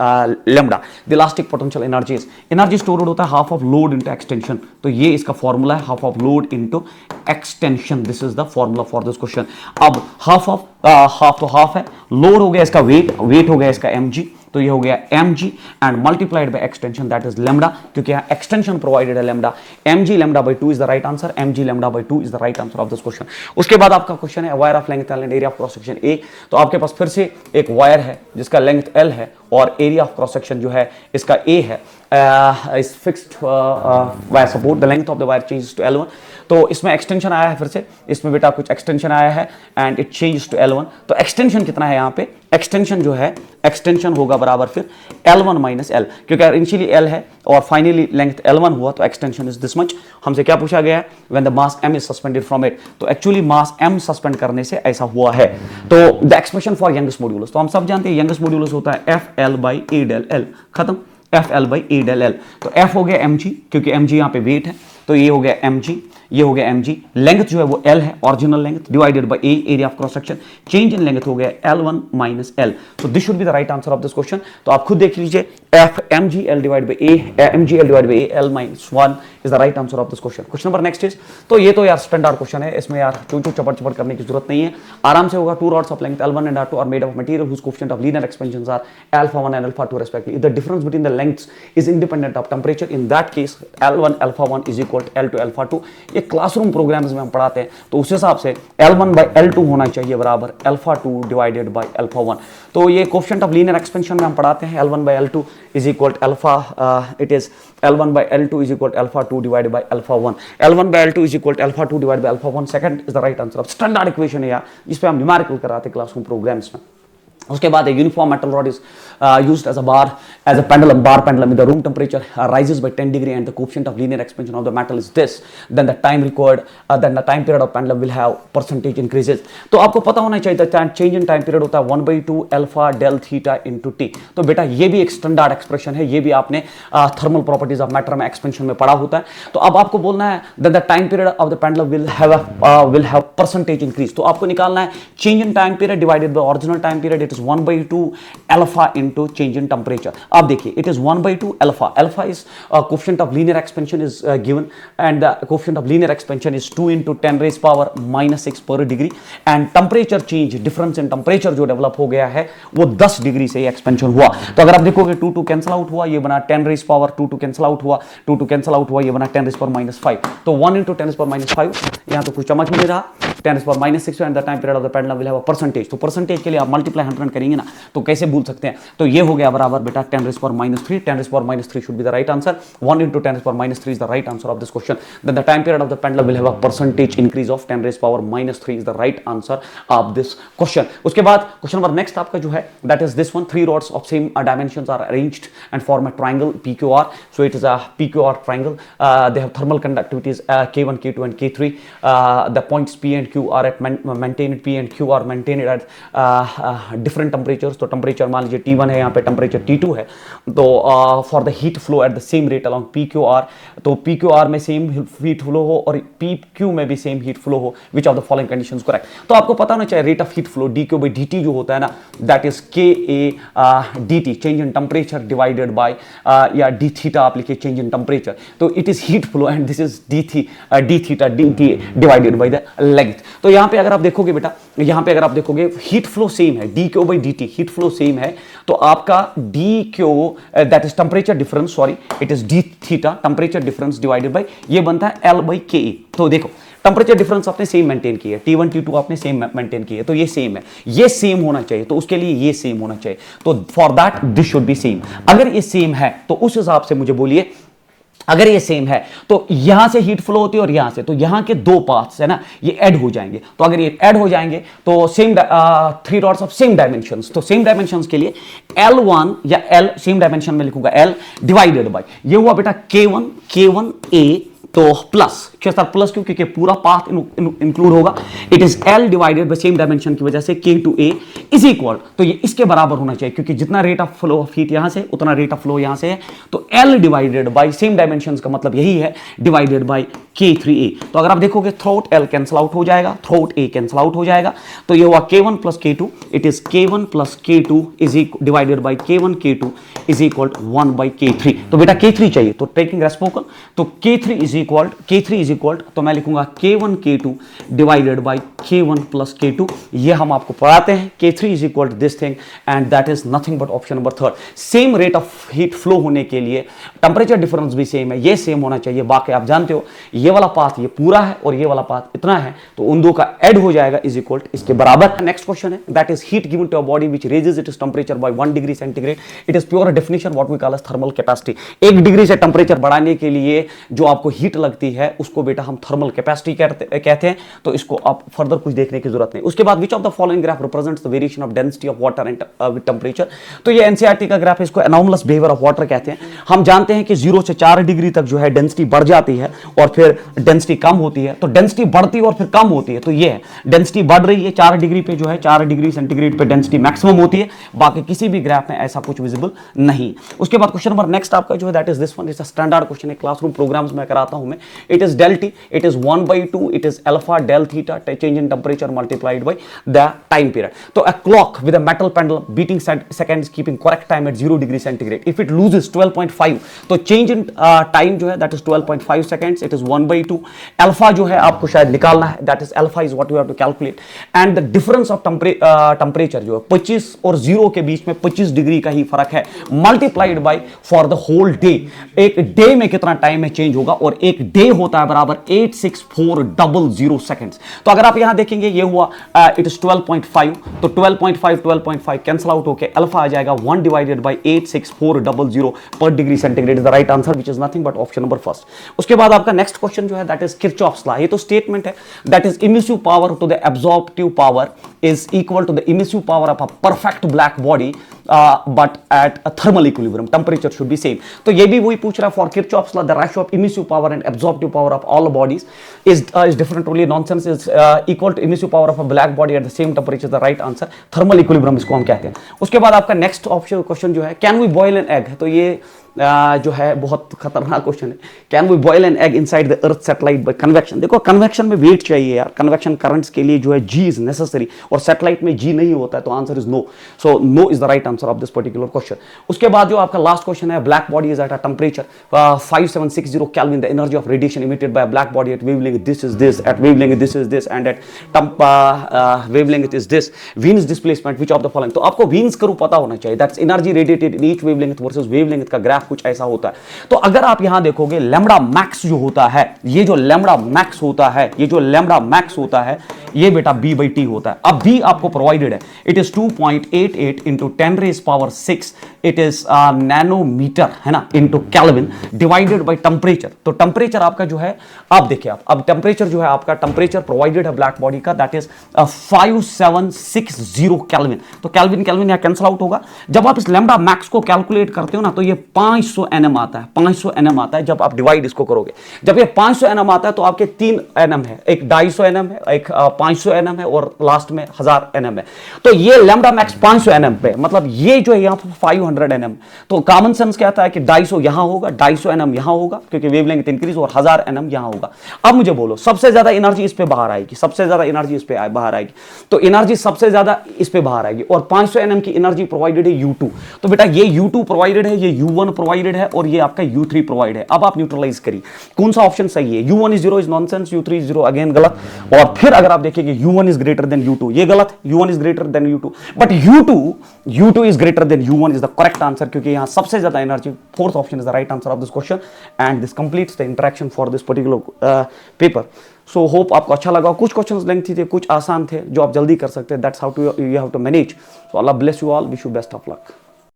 lambda. The elastic potential energy stored होता है half of load into extension, तो ये इसका फॉर्मूला है, half of load into extension, this is the formula for this question. अब हाफ तो हाफ है, लोड हो गया इसका वेट हो गया इसका mg, तो ये हो गया mg and multiplied by extension that is lambda, क्योंकि यहाँ एक्सटेंशन प्रोवाइडेड है lambda. mg lambda by 2 is the right answer, mg lambda by 2 is the right answer of this question. उसके बाद आपका क्वेश्चन है wire of length L and area of cross section A, तो आपके पास फिर से एक वायर है जिसका लेंथ L है और एरिया ऑफ क्रॉस सेक्शन जो है इसका A है, is fixed wire support, the length of the wire changes to L1, तो इसमें एक्सटेंशन आया है, फिर से इसमें बेटा कुछ एक्सटेंशन आया है and it changes to L1, तो एक्सटेंशन कितना है यहाँ पे, एक्सटेंशन जो है एक्सटेंशन होगा बराबर फिर L1 माइनस L, क्योंकि इनिशियली L है और फाइनली लेंथ L1 हुआ, तो एक्सटेंशन इज दिस मच। हमसे क्या पूछा गया है, when the mass m is suspended from it, तो एक्चुअली मास m सस्पेंड करने से ऐसा हुआ है। तो the expression for youngest modulus, तो हम सब जानते हैं यंगेस्ट मॉड्यूलस होता है FL by A del L, खत्म, FL by A del L, तो F हो गया mg, क्योंकि mg यहाँ पे वेट है, तो ये हो गया mg, ये हो गया mg, लेंथ जो है वो L है, original length, divided by A area of cross section, change in length हो गया L1 माइनस L, तो this should be the right answer of this question. तो आप खुद देख लीजिए, F mg L divide by A, mg L divide by A, L minus 1 is the right answer of this question. Question number next is, तो ये तो यार स्टैंडर्ड क्वेश्चन है, इसमें यार चूचू चपड़ करने की जरूरत नहीं है, आराम से होगा। Two rods of length L1 and L2 are made of material whose coefficient of linear expansions are alpha1 and alpha2 respectively. If the difference between the lengths is independent of temperature, in that case L1 alpha1 is equal to L2 alpha2। ये क्लासरूम प्रोग्राम्स में हम पढ़ाते हैं, तो उस हिसाब से L1 by L2 होना चाहिए बराबर alpha2 divided by alpha1। तो ये कोएफिशिएंट ऑफ लीनियर एक्सपेंशन में हम पढ़ाते हैं L1 by L2 is equal to alpha, it is L1 by L2 is equal to alpha2 divided by alpha1, L1 by L2 is equal to alpha2 divided by alpha1, second is the right answer of standard equation है यार, जिस पे हम न्यूमेरिकल कराते हैं क्लासरूम प्रोग्राम्स में। उसके बाद एक uniform metal rod is used as a bar, as a pendulum, bar pendulum, the room temperature rises by 10 degree and the coefficient of linear expansion of the metal is this, then the time required, then the time period of pendulum will have percentage increases। तो आपको पता होना चाहिए चेंज इन टाइम पीरियड होता है 1/2 alpha del theta into T. तो बेटा ये भी एक स्टैंडर्ड एक्सप्रेशन है, ये भी आपने थर्मल प्रॉपर्टीज ऑफ मैटर में एक्सपेंशन में पढ़ा होता है। तो अब आपको बोलना है that the time period of the pendulum will have percentage increase, तो आपको निकालना है change in time period divided by original time period, it is 1/2 alpha into change in temperature. अब देखिए it is 1/2 alpha, alpha is coefficient of linear expansion is given and the coefficient of linear expansion is 2 × 10⁻⁻6 पर degree, and temperature change, difference in temperature जो डेवलप हो गया है वो 10 डिग्री से एक्सपेंशन हुआ। तो अगर आप देखोगे 2 कैंसिल आउट हुआ, ये बना 10⁻, 2 कैंसिल आउट हुआ, 2 कैंसिल आउट हुआ, ये बना 10⁻⁵, तो 1 × 10⁻⁵, यहाँ तो कुछ चमक नहीं रहा, 10⁻⁶ and the time period of the pendulum will have a percentage. तो परसेंटेज के लिए आप मल्टीप्लाई 100 करेंगे ना, तो कैसे भूल सकते हैं, तो ये हो गया बराबर बेटा 10⁻3, 10⁻3 should be the right answer, 1 × 10⁻3 is the right answer of this question, then the time period of the pendulum will have a percentage increase of 10⁻³ is the right answer of this question। उसके बाद क्वेश्चन नंबर नेक्स्ट आपका जो है that is this one, 3 rods of same dimensions are arranged and form a triangle PQR, so it is a PQR triangle, they have thermal conductivities K1, K2 and K3, the points P and Q are at maintained, P and Q are maintained at different temperatures, तो टेम्परेचर मान लीजिए T1 है, यहाँ पे टेम्परेचर T2 है, तो for the heat flow at the same rate along PQR, तो PQR में सेम हीट फ्लो हो और PQ में भी सेम हीट फ्लो हो, which of the following conditions correct. तो आपको पता होना चाहिए rate of heat flow dQ/dt जो होता है ना, that is KA/dt, change in temperature divided by, या d थीटा आप लिखिए चेंज इन टेम्परेचर, तो it is heat flow and this is d theta dt divided by the length. तो यहाँ पे अगर आप देखोगे बेटा, यहाँ पे अगर आप देखोगे हीट फ्लो सेम है, dQ/dt हीट फ्लो सेम है, तो आपका dQ that is temperature difference, sorry it is d theta temperature difference divided by, ये बनता है L/KE। तो देखो टेम्परेचर डिफरेंस आपने सेम मेंटेन की है, T1 T2 आपने सेम मेंटेन की है, तो ये सेम है, ये सेम होना चाहिए, तो उसके लिए ये सेम होना चाहिए, तो for that this should B same. अगर ये सेम है तो उस हिसाब से मुझे बोलिए, अगर ये सेम है तो यहां से हीट फ्लो होती है और यहां से, तो यहां के 2 पाथ्स है ना ये ऐड हो जाएंगे, तो अगर ये ऐड हो जाएंगे तो same 3 rods of same dimensions, तो सेम डायमेंशंस के लिए L1 या L सेम डायमेंशन में लिखूंगा L डिवाइडेड बाय, ये हुआ बेटा K1A, तो प्लस प्लस क्यों, क्योंकि पूरा पाथ इंक्लूड होगा, it is L divided by same dimension की वजह से K2A इज इक्वल, तो ये इसके बराबर होना चाहिए, क्योंकि जितना rate of flow of heat यहां से उतना रेट ऑफ फ्लो यहां से है, तो L divided by same dimensions का मतलब यही है, डिवाइडेड बाय K3A। तो अगर आप देखोगे थ्रोट L कैंसिल आउट हो जाएगा, थ्रोट A कैंसिल आउट हो जाएगा, तो ये हुआ K1 plus K2, it is K1 plus K2 is divided by K1 K2 is equal to 1 by K3। तो बेटा K3 चाहिए, तो टेकिंग रेस्पोकल, तो K3 इज इक्वल तो मैं लिखूंगा K1 K2 divided by K1 plus K2। ये हम आपको पढ़ाते हैं, K3 is equal to this thing and that is nothing but option number third. Same rate of heat flow होने के लिए टेंपरेचर डिफरेंस भी सेम है, ये सेम होना चाहिए। बाकी आप जानते हो ये वाला पाथ ये पूरा है और ये वाला पाथ इतना है, तो उन दो का ऐड हो जाएगा इज इक्वल इसके बराबर। नेक्स्ट क्वेश्चन है that is heat given to a body which raises its temperature by 1 degree centigrade, it is pure definition what we call as thermal capacity. 1 degree से टेंपरेचर बढ़ाने के लिए जो आपको हीट लगती है उसको बेटा हम थर्मल कैपेसिटी कहते हैं। तो इसको आप फर्दर कुछ देखने की जरूरत नहीं। उसके बाद which of the following graph represents the variation of density of water and with temperature. तो ये एनसीईआरटी का ग्राफ है, इसको एनॉमलस बिहेवियर ऑफ वाटर कहते हैं। हम जानते हैं कि 0 से 4 डिग्री तक जो है डेंसिटी बढ़ जाती है और फिर डेंसिटी कम होती है। तो डेंसिटी बढ़ती है और फिर कम होती है, तो ये है डेंसिटी बढ़ रही है 4 डिग्री पे, जो है 4 डिग्री सेंटीग्रेड पे डेंसिटी मैक्सिमम होती है। बाकी किसी भी ग्राफ में ऐसा कुछ विजिबल नहीं। उसके बाद क्वेश्चन नंबर नेक्स्ट आपका जो है that is this one, is a standard question है, क्लासरूम प्रोग्राम्स में कराता हूं मैं। It is del t, it is 1/2, it is alpha del theta change in temperature multiplied by the time period. तो a clock with a metal pendulum beating seconds keeping correct time at 0 degree centigrade, if it loses 12.5, तो चेंज इन टाइम जो है that is 12.5 seconds, it is 1/2। Alpha जो है आपको शायद निकालना है, that is alpha is what you have to calculate, and the difference of temperature जो है 25 और 0 के बीच में 25 डिग्री का ही फर्क है, multiplied by for the whole day. एक डे में कितना टाइम में चेंज होगा, और एक डे होता है बराबर 86400 सेकंड्स। तो अगर आप यहां देखेंगे ये हुआ इट इज 12.5, तो 12.5 कैंसिल आउट होके अल्फा आ जाएगा 1 डिवाइडेड बाय 86400 पर degree centigrade is the right answer which is nothing but option number first. उसके बाद आपका नेक्स्ट क्वेश्चन जो है दैट इज किरचॉफ्स लॉ। ये तो स्टेटमेंट है that is emissive power to the absorptive power is equal to the emissive power of a perfect black body but at a thermal equilibrium, temperature should be same। तो ये भी वही पूछ रहा है, for Kirchhoff's law the ratio of emissive power and absorptive power of all bodies is different, only nonsense, is equal to emissive power of a black body at the same temperature, the right answer thermal equilibrium इसको हम कहते हैं। उसके बाद आपका नेक्स्ट ऑप्शन क्वेश्चन जो है can we boil an egg, तो ये जो है बहुत खतरनाक क्वेश्चन है। Can we boil an egg inside the earth satellite by convection. देखो कन्वेक्शन में वेट चाहिए यार, कन्वेक्शन करंट्स के लिए जो है जी इज नेसेसरी, और सैटेलाइट में जी नहीं होता है, तो answer is no. So no is the right answer of this particular question. उसके बाद जो आपका लास्ट क्वेश्चन है, black body is at a temperature 5760 kelvin, the energy of radiation emitted by black body at wavelength this is this, at wavelength this is this, and at wavelength is this. Wien's displacement which of the following, तो आपको वीनस कर्व पता होना चाहिए, that's energy radiated in each wavelength versus wavelength का ग्राफ कुछ ऐसा होता है। तो अगर आप यहां देखोगे लैम्बडा मैक्स जो होता है, ये जो लैम्बडा मैक्स होता है, ये जो लैम्बडा मैक्स होता है, ये बेटा b by t होता है। अब b आपको प्रोवाइडेड है, it is 2.88 into 10⁻⁶, it is nanometre है ना, into kelvin divided by temperature. तो टेंपरेचर आपका जो है, अब देखिए आप, अब टेंपरेचर जो है आपका, टेंपरेचर प्रोवाइडेड है ब्लैक बॉडी का, दैट इज 5760 केल्विन। तो केल्विन केल्विन यहां कैंसिल आउट होगा। जब आप इस लैम्बडा मैक्स को कैलकुलेट करते हो ना, तो ये 500 nm आता है, 500 nm आता है जब आप डिवाइड इसको करोगे। जब ये 500 nm आता है तो आपके 3 nm है, एक 250 nm है, एक 500 nm है, और लास्ट में 1000 nm है। तो ये लैम्बडा मैक्स 500 nm पे, मतलब ये जो है यहाँ पर 500 nm। तो कॉमन सेंस कहता है कि 250 यहां होगा, 250 nm यहां होगा, क्योंकि वेवलेंथ इंक्रीज, और 1000 nm यहां होगा। अब मुझे बोलो सबसे ज्यादा एनर्जी इस पे बाहर आएगी, सबसे ज्यादा एनर्जी इस पे बाहर आएगी, तो एनर्जी सबसे ज्यादा इस पे बाहर आएगी, और 500 nm की एनर्जी प्रोवाइडेड है U2। तो बेटा ये U2 प्रोवाइडेड है, ये U1 प्रोवाइडेड है, और ये आपका U3 प्रोवाइड है। अब आप न्यूट्रलाइज करिए कौन सा ऑप्शन सही है। U1 is 0 is nonsense, U3 is 0 again गलत, और फिर अगर आप देखिए U1 is greater than U2, ये गलत, U1 is greater than U2, but U2 is greater than U1 is the correct answer, क्योंकि यहां सबसे ज्यादा energy, fourth option is the right answer of this question, and this completes the interaction for this particular paper. So hope आपको अच्छा लगा। कुछ क्वेश्चंस लेंथी थे, कुछ आसान थे जो आप जल्दी कर सकते हैं, that's how to you have to manage. So Allah bless you all, wish you best of luck.